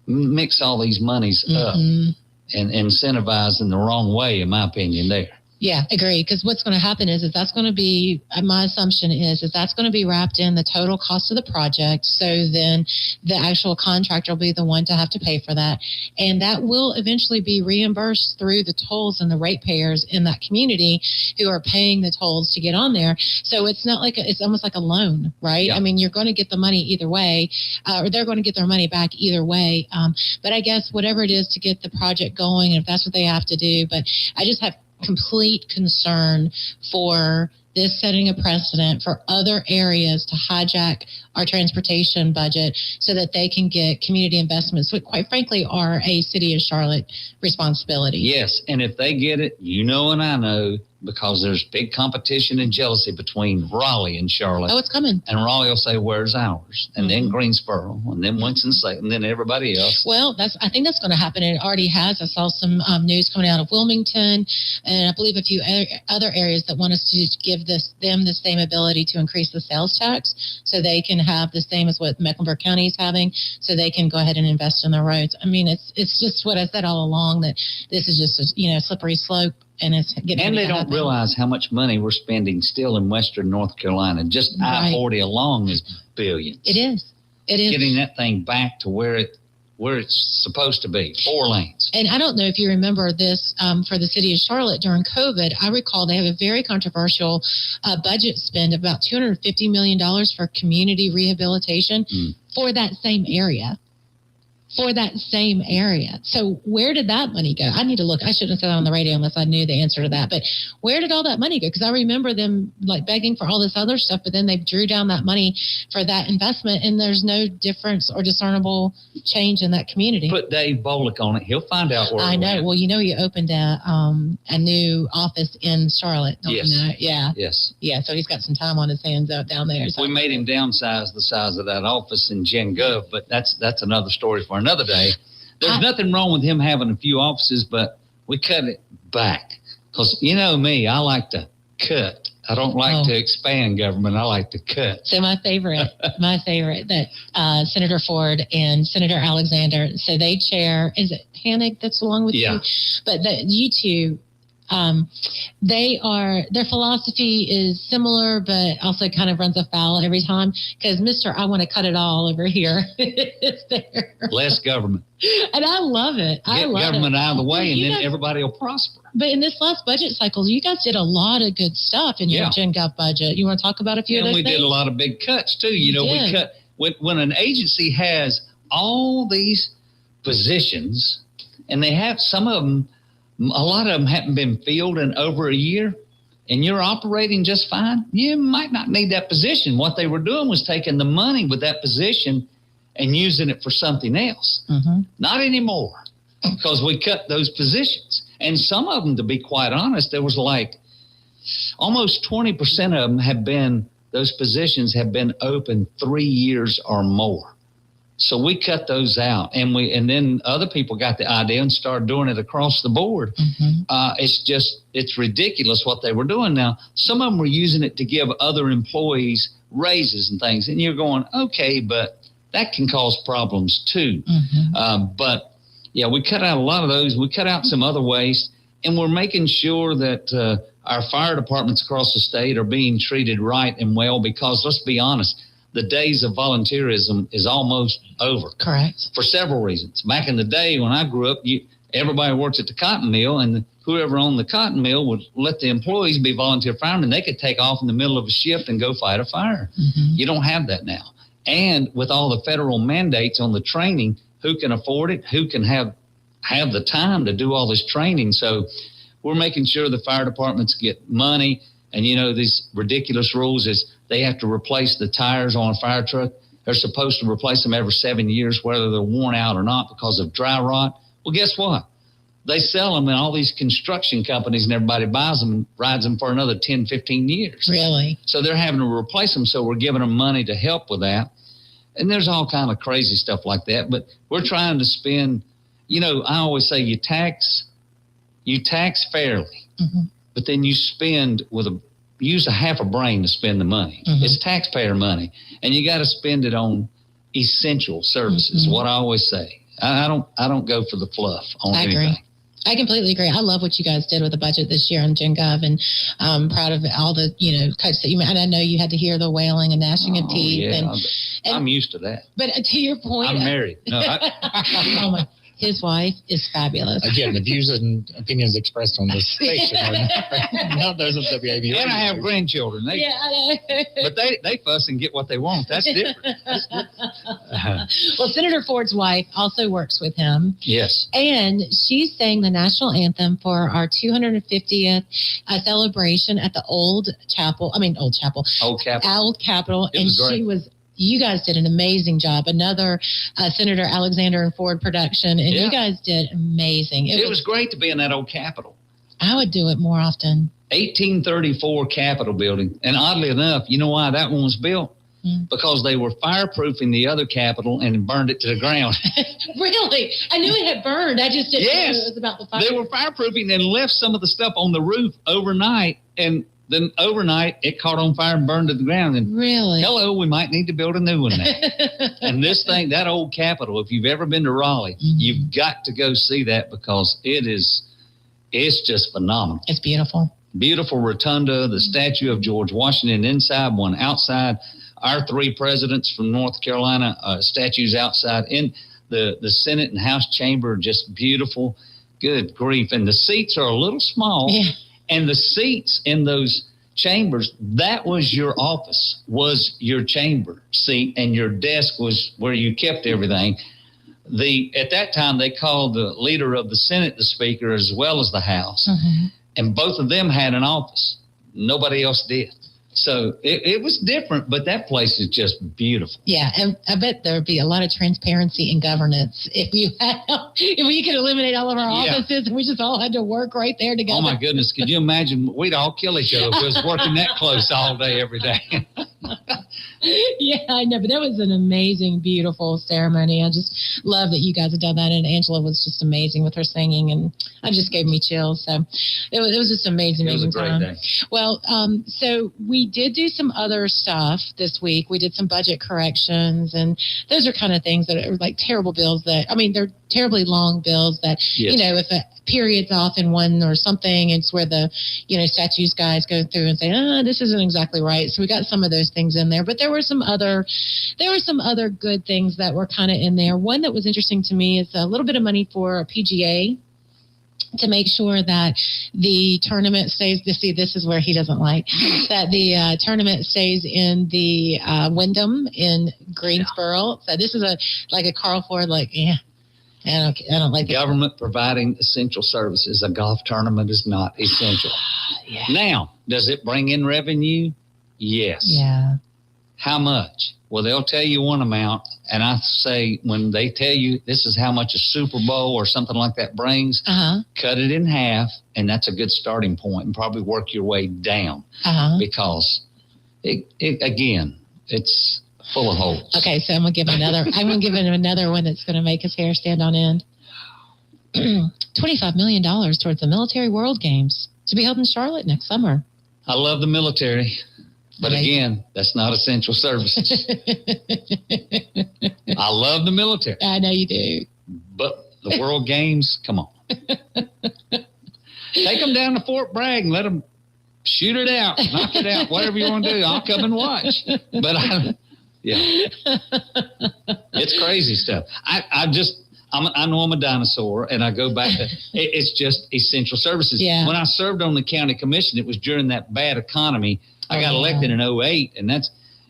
mix all these monies up and incentivize in the wrong way, in my opinion, there. Yeah, agree. Because what's going to happen is that's going to be, my assumption is that's going to be wrapped in the total cost of the project. So then the actual contractor will be the one to have to pay for that. And that will eventually be reimbursed through the tolls and the ratepayers in that community who are paying the tolls to get on there. So it's not like, it's almost like a loan, right? Yeah. I mean, you're going to get the money either way, or they're going to get their money back either way. But I guess whatever it is to get the project going, if that's what they have to do. But I just have complete concern for this setting a precedent for other areas to hijack our transportation budget so that they can get community investments, which quite frankly are a city of Charlotte responsibility. Yes, and if they get it, you know and I know, because there's big competition and jealousy between Raleigh and Charlotte. Oh, it's coming. And Raleigh will say, where's ours? And then Greensboro, and then Winston-Salem, and then everybody else. Well, I think that's going to happen, and it already has. I saw some news coming out of Wilmington, and I believe a few other areas that want us to give them the same ability to increase the sales tax so they can have the same as what Mecklenburg County is having, so they can go ahead and invest in their roads. I mean, it's just what I said all along, that this is just a slippery slope. And they don't realize how much money we're spending still in Western North Carolina. Just I-40 alone is billions. It is. Getting that thing back to where it's supposed to be, 4 lanes. And I don't know if you remember this for the city of Charlotte during COVID. I recall they have a very controversial budget spend of about $250 million for community rehabilitation for that same area. for that same area. So where did that money go? I need to look. I shouldn't have said that on the radio unless I knew the answer to that. But where did all that money go? Because I remember them like begging for all this other stuff, but then they drew down that money for that investment, and there's no difference or discernible change in that community. Put Dave Bolick on it. He'll find out where I know. Well, he opened a new office in Charlotte. Don't Yes. you know? Yeah. Yes. Yeah. So he's got some time on his hands out down there. So. We made him downsize the size of that office in Gen Gov, but that's another story for another day. There's nothing wrong with him having a few offices, but we cut it back. Because you know me, I like to cut. I don't like to expand government. I like to cut. So my favorite that Senator Ford and Senator Alexander, so they chair, is it Hannig that's along with you? But you two, their philosophy is similar, but also kind of runs afoul every time because Mr. I want to cut it all over here is there. Less government. And I love it. Get government out of the way, and then everybody will prosper. But in this last budget cycle, you guys did a lot of good stuff in your Gen Gov budget. You want to talk about a few of those things? And we did a lot of big cuts, too. We cut when an agency has all these positions, and they have some of them, a lot of them haven't been filled in over a year, and you're operating just fine, you might not need that position. What they were doing was taking the money with that position and using it for something else. Mm-hmm. Not anymore, because we cut those positions. And some of them, to be quite honest, there was like almost 20% of them those positions have been open 3 years or more. So we cut those out, and then other people got the idea and started doing it across the board. Mm-hmm. It's ridiculous what they were doing. Now, some of them were using it to give other employees raises and things, and you're going, okay, but that can cause problems too. Mm-hmm. But yeah, we cut out a lot of those. We cut out some other waste, and we're making sure that our fire departments across the state are being treated right and well, because let's be honest, the days of volunteerism is almost over. Correct. For several reasons. Back in the day when I grew up, everybody worked at the cotton mill, and whoever owned the cotton mill would let the employees be volunteer firemen. They could take off in the middle of a shift and go fight a fire. Mm-hmm. You don't have that now. And with all the federal mandates on the training, who can afford it? Who can have the time to do all this training? So we're making sure the fire departments get money. And, these ridiculous rules is they have to replace the tires on a fire truck. They're supposed to replace them every 7 years, whether they're worn out or not, because of dry rot. Well, guess what? They sell them in all these construction companies, and everybody buys them and rides them for another 10, 15 years. Really? So they're having to replace them, so we're giving them money to help with that. And there's all kind of crazy stuff like that. But we're trying to spend, I always say you tax fairly, mm-hmm. but then you spend use a half a brain to spend the money. Mm-hmm. It's taxpayer money, and you got to spend it on essential services. Mm-hmm. What I always say. I don't go for the fluff on anything. Agree. I completely agree. I love what you guys did with the budget this year on Gen Gov, and I'm proud of all the cuts that you made. And I know you had to hear the wailing and gnashing of teeth. Yeah, and I'm used to that. But to your point, I'm married. No, oh my. His wife is fabulous. Again, the views and opinions expressed on this station are not those of WAB. And I have grandchildren. I know. But they fuss and get what they want. That's different. Well, Senator Ford's wife also works with him. Yes. And she sang the national anthem for our 250th celebration at the Old Capitol. You guys did an amazing job. Another Senator Alexander and Ford production, and you guys did amazing. It was great to be in that old Capitol. I would do it more often. 1834 Capitol building. And oddly enough, you know why that one was built? Because they were fireproofing the other Capitol and burned it to the ground. Really? I knew it had burned. I just didn't know it was about the fire. They were fireproofing and left some of the stuff on the roof overnight, and then overnight, it caught on fire and burned to the ground. And really? Hello, we might need to build a new one now. And this thing, that old Capitol, if you've ever been to Raleigh, mm-hmm. you've got to go see that, because it's just phenomenal. It's beautiful. Beautiful rotunda, the statue of George Washington inside, one outside. Our 3 presidents from North Carolina, statues outside. In the Senate and House chamber, just beautiful. Good grief. And the seats are a little small. Yeah. And the seats in those chambers, that was your office, was your chamber seat, and your desk was where you kept everything. At that time, they called the leader of the Senate the Speaker as well as the House. And both of them had an office. Nobody else did. So it was different, but that place is just beautiful. Yeah, and I bet there'd be a lot of transparency in governance if we could eliminate all of our offices and we just all had to work right there together. Oh, my goodness. Could you imagine? We'd all kill each other if we was working that close all day, every day. Yeah, I know, but that was an amazing, beautiful ceremony. I just love that you guys have done that, and Angela was just amazing with her singing, and it just gave me chills. So it was just amazing. It was a great time. day. Well, so we did do some other stuff this week. We did some budget corrections, and those are kind of things that are like terrible bills they're terribly long bills that, if a period's off in one or something, it's where the, statutes guys go through and say, this isn't exactly right. So we got some of those things in there, but there were some other good things that were kind of in there. One that was interesting to me is a little bit of money for PGA to make sure that the tournament stays. This is where he doesn't like that the tournament stays in the Wyndham in Greensboro. So this is a Carl Ford, I don't like government providing essential services. A golf tournament is not essential. Now, does it bring in revenue? Yes. Yeah. How much? Well, they'll tell you one amount, and I say when they tell you this is how much a Super Bowl or something like that brings, cut it in half, and that's a good starting point, and probably work your way down because it's full of holes. Okay, so I'm gonna give him another one that's gonna make his hair stand on end. $25 million towards the Military World Games to be held in Charlotte next summer. I love the military, but again, that's not essential services. I love the military. I know you do. But the World Games, come on. Take them down to Fort Bragg and let them shoot it out, knock it out, whatever you want to do. I'll come and watch. But it's crazy stuff. I know I'm a dinosaur, and I go back to it's just essential services. Yeah. When I served on the county commission, it was during that bad economy. I got elected in 2008, and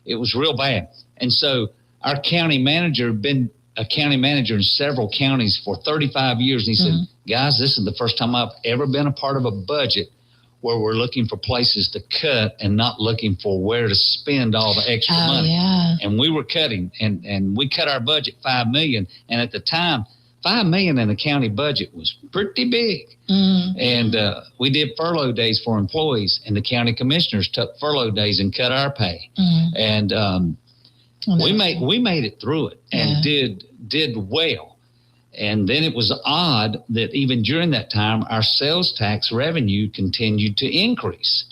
it was real bad. And so our county manager had been a county manager in several counties for 35 years, and he said, "Guys, this is the first time I've ever been a part of a budget where we're looking for places to cut and not looking for where to spend all the extra money." Yeah. And we were cutting, and we cut our budget $5 million. And at the time, $5 million in the county budget was pretty big. And we did furlough days for employees, and the county commissioners took furlough days and cut our pay. And we made it through it and did well. And then it was odd that even during that time, our sales tax revenue continued to increase.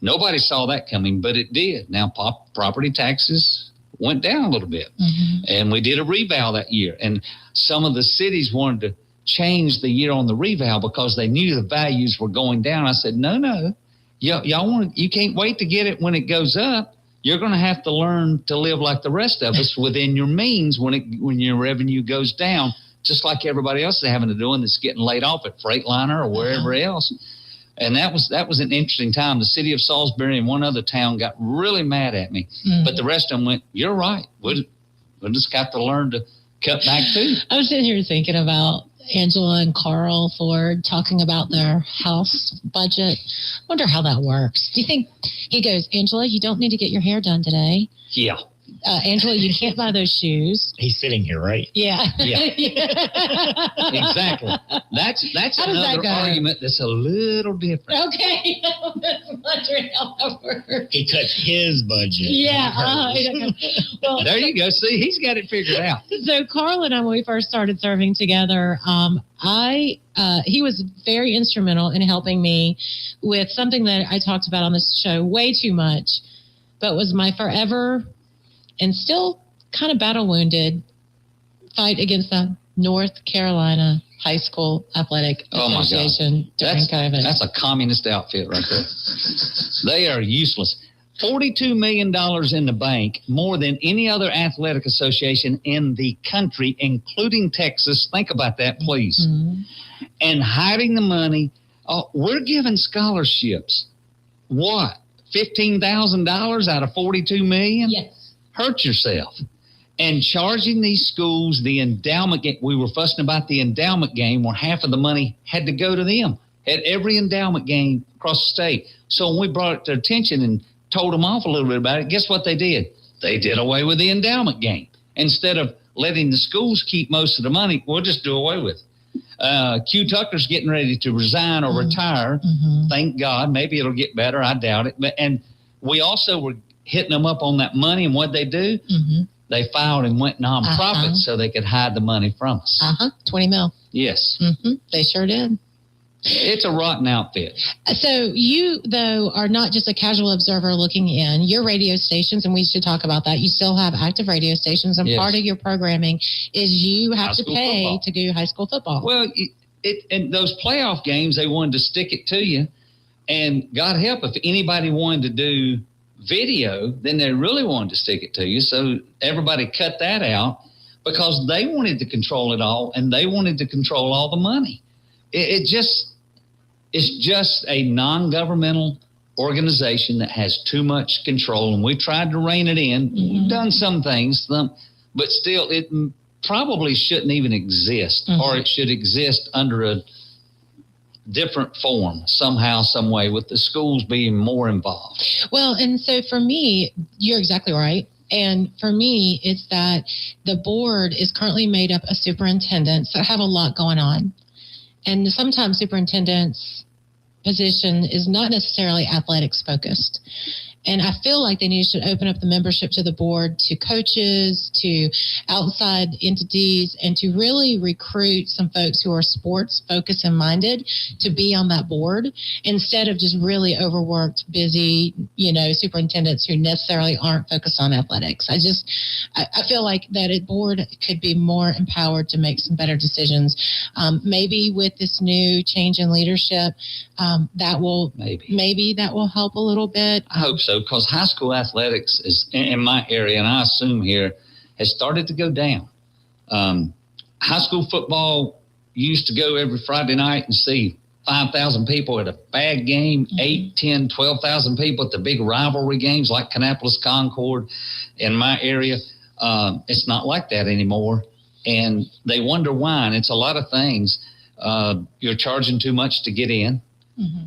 Nobody saw that coming, but it did. Now, property taxes went down a little bit. And we did a reval that year. And some of the cities wanted to change the year on the reval because they knew the values were going down. I said, no. You can't wait to get it when it goes up. You're going to have to learn to live like the rest of us within your means when your revenue goes down. Just like everybody else is having to do, and that's getting laid off at Freightliner or wherever else. And that was an interesting time. The city of Salisbury and one other town got really mad at me. But the rest of them went, "You're right. We'll just got to learn to cut back too." I was sitting here thinking about Angela and Carl Ford talking about their house budget. I wonder how that works. Do you think he goes, "Angela, you don't need to get your hair done today"? Yeah. Angela, you can't buy those shoes. He's sitting here, right? Yeah. Exactly. That's another argument that's a little different. Okay. That's wondering how that works. He cut his budget. Yeah. Well, there you go. See, he's got it figured out. So Carl and I, when we first started serving together, he was very instrumental in helping me with something that I talked about on this show way too much, but was my forever and still kind of battle-wounded fight against the North Carolina High School Athletic Association during COVID. That's a communist outfit right there. They are useless. $42 million in the bank, more than any other athletic association in the country, including Texas. Think about that, please. And hiding the money. Oh, we're giving scholarships. What? $15,000 out of $42 million? Yes. Hurt yourself. and charging these schools the endowment game. We were fussing about the endowment game where half of the money had to go to them at every endowment game across the state. So when we brought it to their attention and told them off a little bit about it, guess what they did? They did away with the endowment game. Instead of letting the schools keep most of the money, we'll just do away with it. Q Tucker's getting ready to resign or retire. Thank God. Maybe it'll get better. I doubt it. And we also were hitting them up on that money, and what they do? They filed and went nonprofit so they could hide the money from us. 20 mil. Yes. They sure did. It's a rotten outfit. So you, though, are not just a casual observer looking in. Your radio stations, and we should talk about that, you still have active radio stations, and part of your programming is you have to pay football to do high school football. Well, in those playoff games, they wanted to stick it to you. And God help, if anybody wanted to do video, then they really wanted to stick it to you. So everybody cut that out because they wanted to control it all, and they wanted to control all the money. It's just a non-governmental organization that has too much control, and we tried to rein it in. We've done some things, but still, it probably shouldn't even exist, or it should exist under a different form somehow, some way, with the schools being more involved. Well, and so for me, you're exactly right. And for me, it's that the board is currently made up of superintendents that have a lot going on. And sometimes superintendent's position is not necessarily athletics focused. And I feel like they should open up the membership to the board, to coaches, to outside entities, and to really recruit some folks who are sports focused and minded to be on that board instead of just really overworked, busy, superintendents who necessarily aren't focused on athletics. I feel like that a board could be more empowered to make some better decisions. Maybe with this new change in leadership, that will help a little bit. I hope so, because high school athletics is in my area, and I assume here, has started to go down. High school football used to go every Friday night and see 5,000 people at a bag game, 8, 10, 12,000 people at the big rivalry games like Kannapolis Concord in my area. It's not like that anymore, and they wonder why, and it's a lot of things. You're charging too much to get in.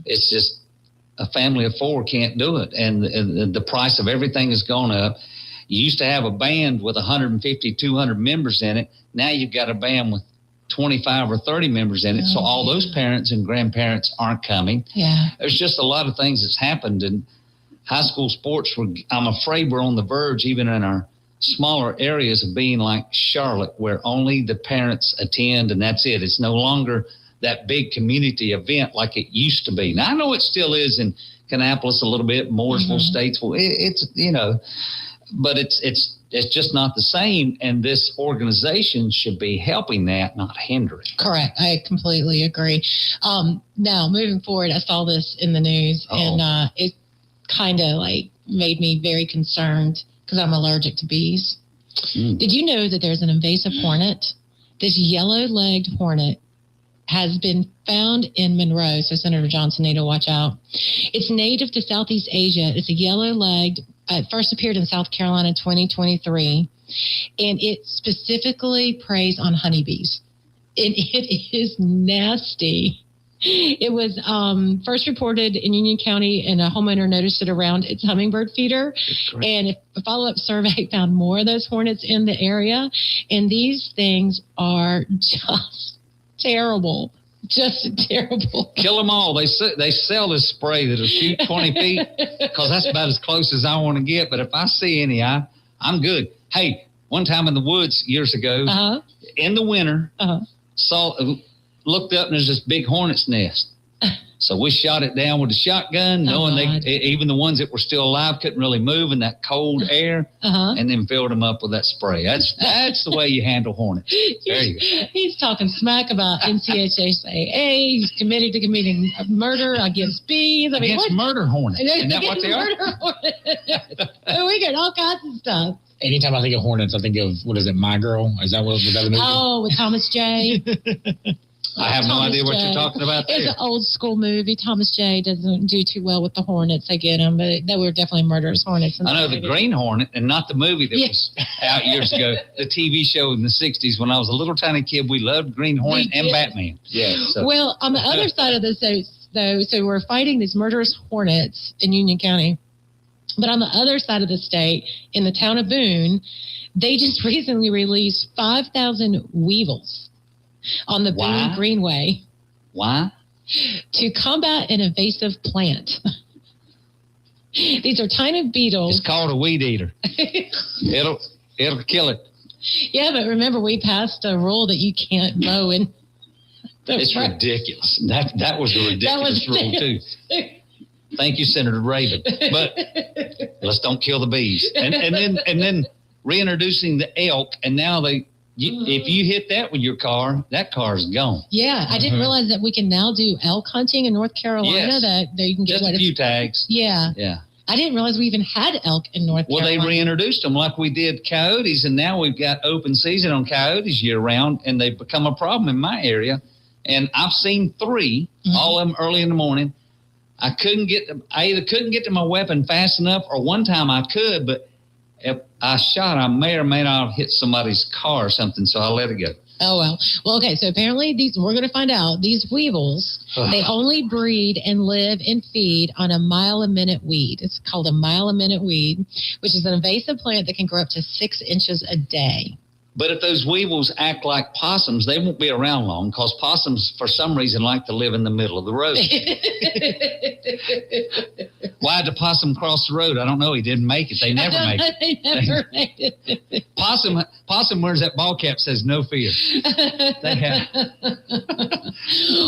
It's just a family of 4 can't do it. And the price of everything has gone up. You used to have a band with 150, 200 members in it. Now you've got a band with 25 or 30 members in it. So all those parents and grandparents aren't coming. There's just a lot of things that's happened. And high school sports, I'm afraid we're on the verge, even in our smaller areas, of being like Charlotte, where only the parents attend and that's it. It's no longer that big community event like it used to be. Now, I know it still is in Kannapolis a little bit, Mooresville, Statesville. It's but it's just not the same. And this organization should be helping that, not hindering. Correct. I completely agree. Now, moving forward, I saw this in the news, and it kind of made me very concerned because I'm allergic to bees. Did you know that there's an invasive hornet? This yellow-legged hornet has been found in Monroe, so Senator Johnson need to watch out. It's native to Southeast Asia. It's a yellow-legged. It first appeared in South Carolina in 2023, and it specifically preys on honeybees. And it is nasty. It was first reported in Union County, and a homeowner noticed it around its hummingbird feeder. And a follow-up survey found more of those hornets in the area. And these things are just terrible. Just terrible. Kill them all. They sell this spray that'll shoot 20 feet because that's about as close as I want to get. But if I see any, I'm good. Hey, one time in the woods years ago, in the winter, looked up and there's this big hornet's nest. So we shot it down with a shotgun, knowing even the ones that were still alive couldn't really move in that cold air, and then filled them up with that spray. That's the way you handle hornets. There you go. He's talking smack about NCHSAA. He's committed to committing murder against bees. Against murder hornets. Isn't that what they are? We get all kinds of stuff. Anytime I think of hornets, I think of, what is it, My Girl? Was that the movie? Oh, with Thomas J. I have no idea what you're talking about there. It's an old school movie. Thomas J. doesn't do too well with the Hornets. I get him, but they were definitely murderous Hornets. I know the Green Hornet, and not the movie that was out years ago. The TV show in the 60s when I was a little tiny kid. We loved Green Hornet and Batman. Yeah. So. Well, on the other side of the state, though, so we're fighting these murderous Hornets in Union County. But on the other side of the state, in the town of Boone, they just recently released 5,000 weevils on the Boone Greenway. Why? To combat an invasive plant. These are tiny beetles. It's called a weed eater. It'll kill it. Yeah, but remember, we passed a rule that you can't mow in. It's ridiculous. That was a ridiculous rule, too. Thank you, Senator Raven. But let's don't kill the bees. And then reintroducing the elk, and now if you hit that with your car, that car's gone. Yeah, I didn't realize that we can now do elk hunting in North Carolina. Yes. That you can get just a few tags. Yeah. Yeah. I didn't realize we even had elk in North Carolina. Well, they reintroduced them like we did coyotes, and now we've got open season on coyotes year round, and they've become a problem in my area. And I've seen 3, all of them early in the morning. I either couldn't get to my weapon fast enough, or one time I could, but if I shot, I may or may not have hit somebody's car or something, so I let it go. Oh, well. Well, okay, so apparently we're going to find out, these weevils, they only breed and live and feed on a mile-a-minute weed. It's called a mile-a-minute weed, which is an invasive plant that can grow up to 6 inches a day. But if those weevils act like possums, they won't be around long, because possums, for some reason, like to live in the middle of the road. Why did the possum cross the road? I don't know. He didn't make it. They never make it. They never made it. Possum wears that ball cap, says no fear. They have.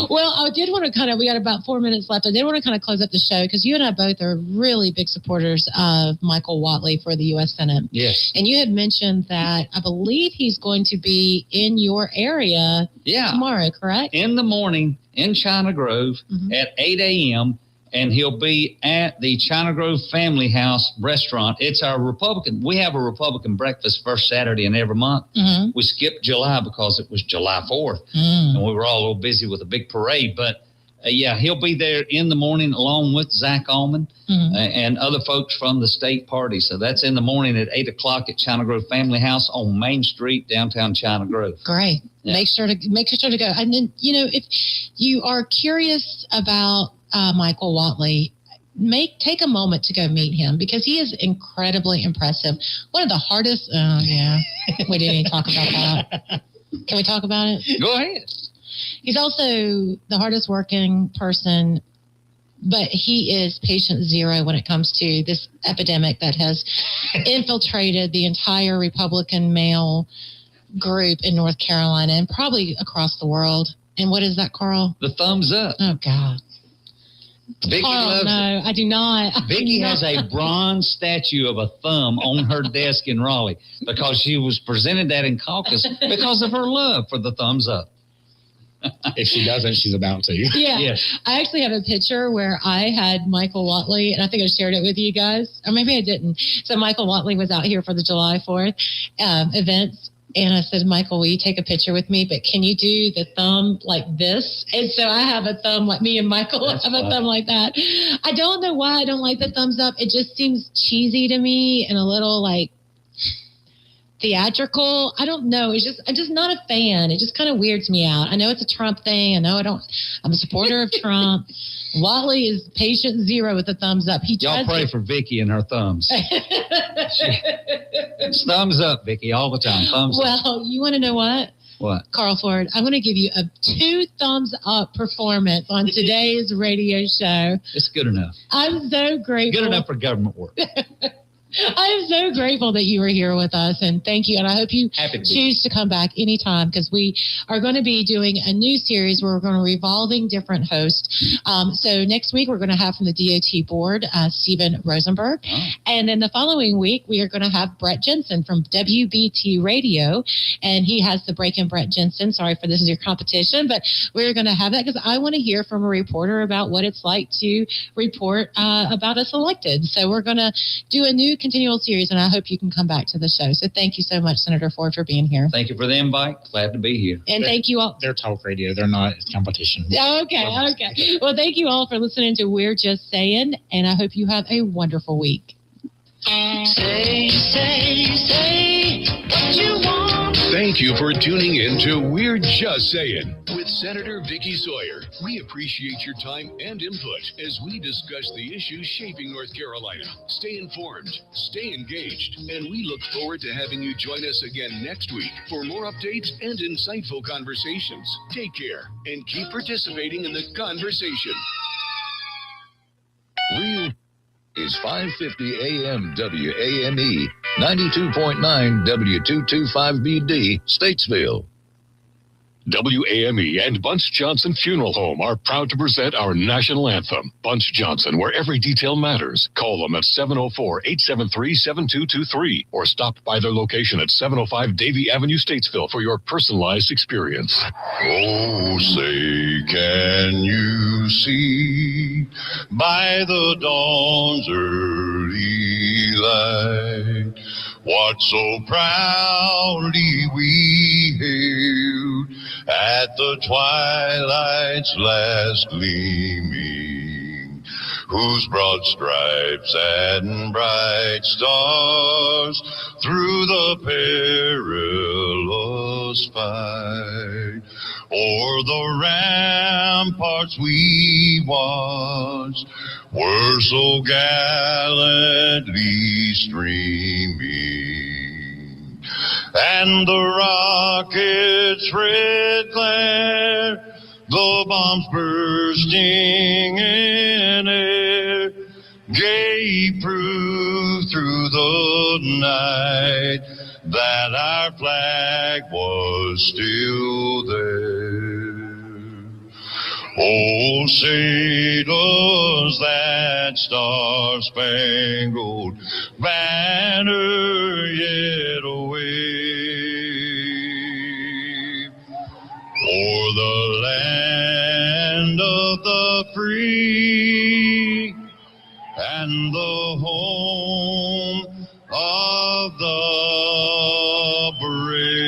Well, I did want to we got about 4 minutes left. I did want to close up the show, because you and I both are really big supporters of Michael Whatley for the U.S. Senate. Yes. And you had mentioned that I believe he's going to be in your area tomorrow, correct? In the morning in China Grove at 8 a.m., and he'll be at the China Grove Family House restaurant. It's our we have a Republican breakfast first Saturday in every month. We skipped July because it was July 4th, and we were all a little busy with a big parade, but he'll be there in the morning along with Zach Allman and other folks from the state party. So that's in the morning at 8 o'clock at China Grove Family House on Main Street, downtown China Grove. Great. Yeah. Make sure to go. And then, if you are curious about Michael Whatley, take a moment to go meet him, because he is incredibly impressive. One of the hardest. We didn't even talk about that. Can we talk about it? Go ahead. He's also the hardest working person, but he is patient zero when it comes to this epidemic that has infiltrated the entire Republican male group in North Carolina and probably across the world. And what is that, Carl? The thumbs up. Oh, God. Vickie loves it. No, I do not. Vickie has a bronze statue of a thumb on her desk in Raleigh because she was presented that in caucus because of her love for the thumbs up. If she doesn't, she's about to. Yeah. Yes. I actually have a picture where I had Michael Whatley, and I think I shared it with you guys, or maybe I didn't. So Michael Whatley was out here for the July 4th events, and I said, Michael, will you take a picture with me? But can you do the thumb like this? And so I have a thumb like me and Michael have a thumb like that. I don't know why I don't like the thumbs up. It just seems cheesy to me and a little like theatrical. I don't know. I'm just not a fan. It just kind of weirds me out. I know it's a Trump thing. I'm a supporter of Trump. Whatley is patient zero with the thumbs up. Y'all pray for Vickie and her thumbs. Thumbs up, Vickie, all the time. Thumbs up. Well, you want to know what? What? Carl Ford, I'm going to give you a 2 thumbs up performance on today's radio show. It's good enough. I'm so grateful. Good enough for government work. I am so grateful that you were here with us, and thank you. And I hope you choose to come back anytime, because we are going to be doing a new series where we're going to be revolving different hosts. So next week, we're going to have from the DOT board, Stephen Rosenberg. Oh. And then the following week, we are going to have Brett Jensen from WBT Radio, and he has the Breaking Brett Jensen. Sorry for this is your competition, but we're going to have that because I want to hear from a reporter about what it's like to report about us elected. So we're going to do a new continual series, and I hope you can come back to the show. So thank you so much, Senator Ford, for being here. Thank you for the invite. Glad to be here. And thank you all. They're talk radio. They're not competition. Okay. Well, thank you all for listening to We're Just Saying, and I hope you have a wonderful week. Say what you want. Thank you for tuning in to We're Just Saying with Senator Vickie Sawyer. We appreciate your time and input as we discuss the issues shaping North Carolina. Stay informed, stay engaged, and we look forward to having you join us again next week for more updates and insightful conversations. Take care and keep participating in the conversation. Real is 550 AM WAME, 92.9 W225BD, Statesville. WAME and Bunce Johnson Funeral Home are proud to present our national anthem, Bunce Johnson, where every detail matters. Call them at 704-873-7223 or stop by their location at 705 Davie Avenue, Statesville for your personalized experience. Oh, say, can you see by the dawn's early light what so proudly we hailed at the twilight's last gleaming, whose broad stripes and bright stars through the perilous fight o'er the ramparts we watched were so gallantly streaming, and the rocket's red glare, the bombs bursting in air, gave proof through the night that our flag was still there. Oh, say does that star-spangled banner yet wave o'er the land of the free and the home of the brave?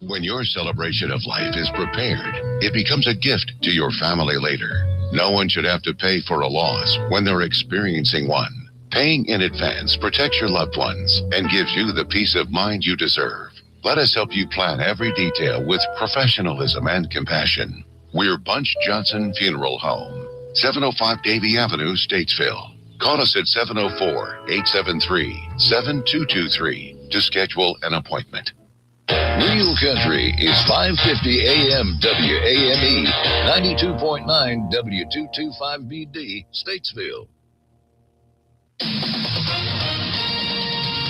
When your celebration of life is prepared, it becomes a gift to your family later. No one should have to pay for a loss when they're experiencing one. Paying in advance protects your loved ones and gives you the peace of mind you deserve. Let us help you plan every detail with professionalism and compassion. We're Bunch Johnson Funeral Home, 705 Davie Avenue, Statesville. Call us at 704-873-7223 to schedule an appointment. Real Country is 550 AM WAME, 92.9 W225BD, Statesville.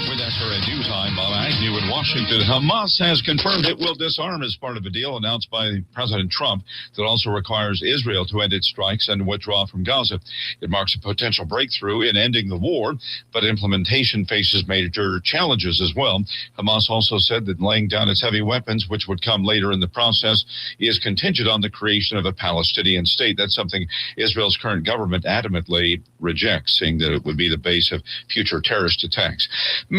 With SRN News, I'm Bob Agnew in Washington. Hamas has confirmed it will disarm as part of a deal announced by President Trump that also requires Israel to end its strikes and withdraw from Gaza. It marks a potential breakthrough in ending the war, but implementation faces major challenges as well. Hamas also said that laying down its heavy weapons, which would come later in the process, is contingent on the creation of a Palestinian state. That's something Israel's current government adamantly rejects, saying that it would be the base of future terrorist attacks.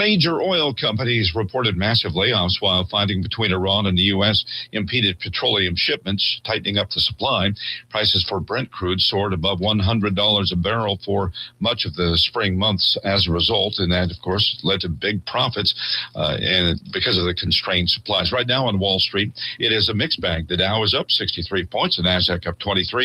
Major oil companies reported massive layoffs while fighting between Iran and the U.S. impeded petroleum shipments, tightening up the supply. Prices for Brent crude soared above $100 a barrel for much of the spring months as a result, and that, of course, led to big profits and because of the constrained supplies. Right now on Wall Street, it is a mixed bag. The Dow is up 63 points, the Nasdaq up 23.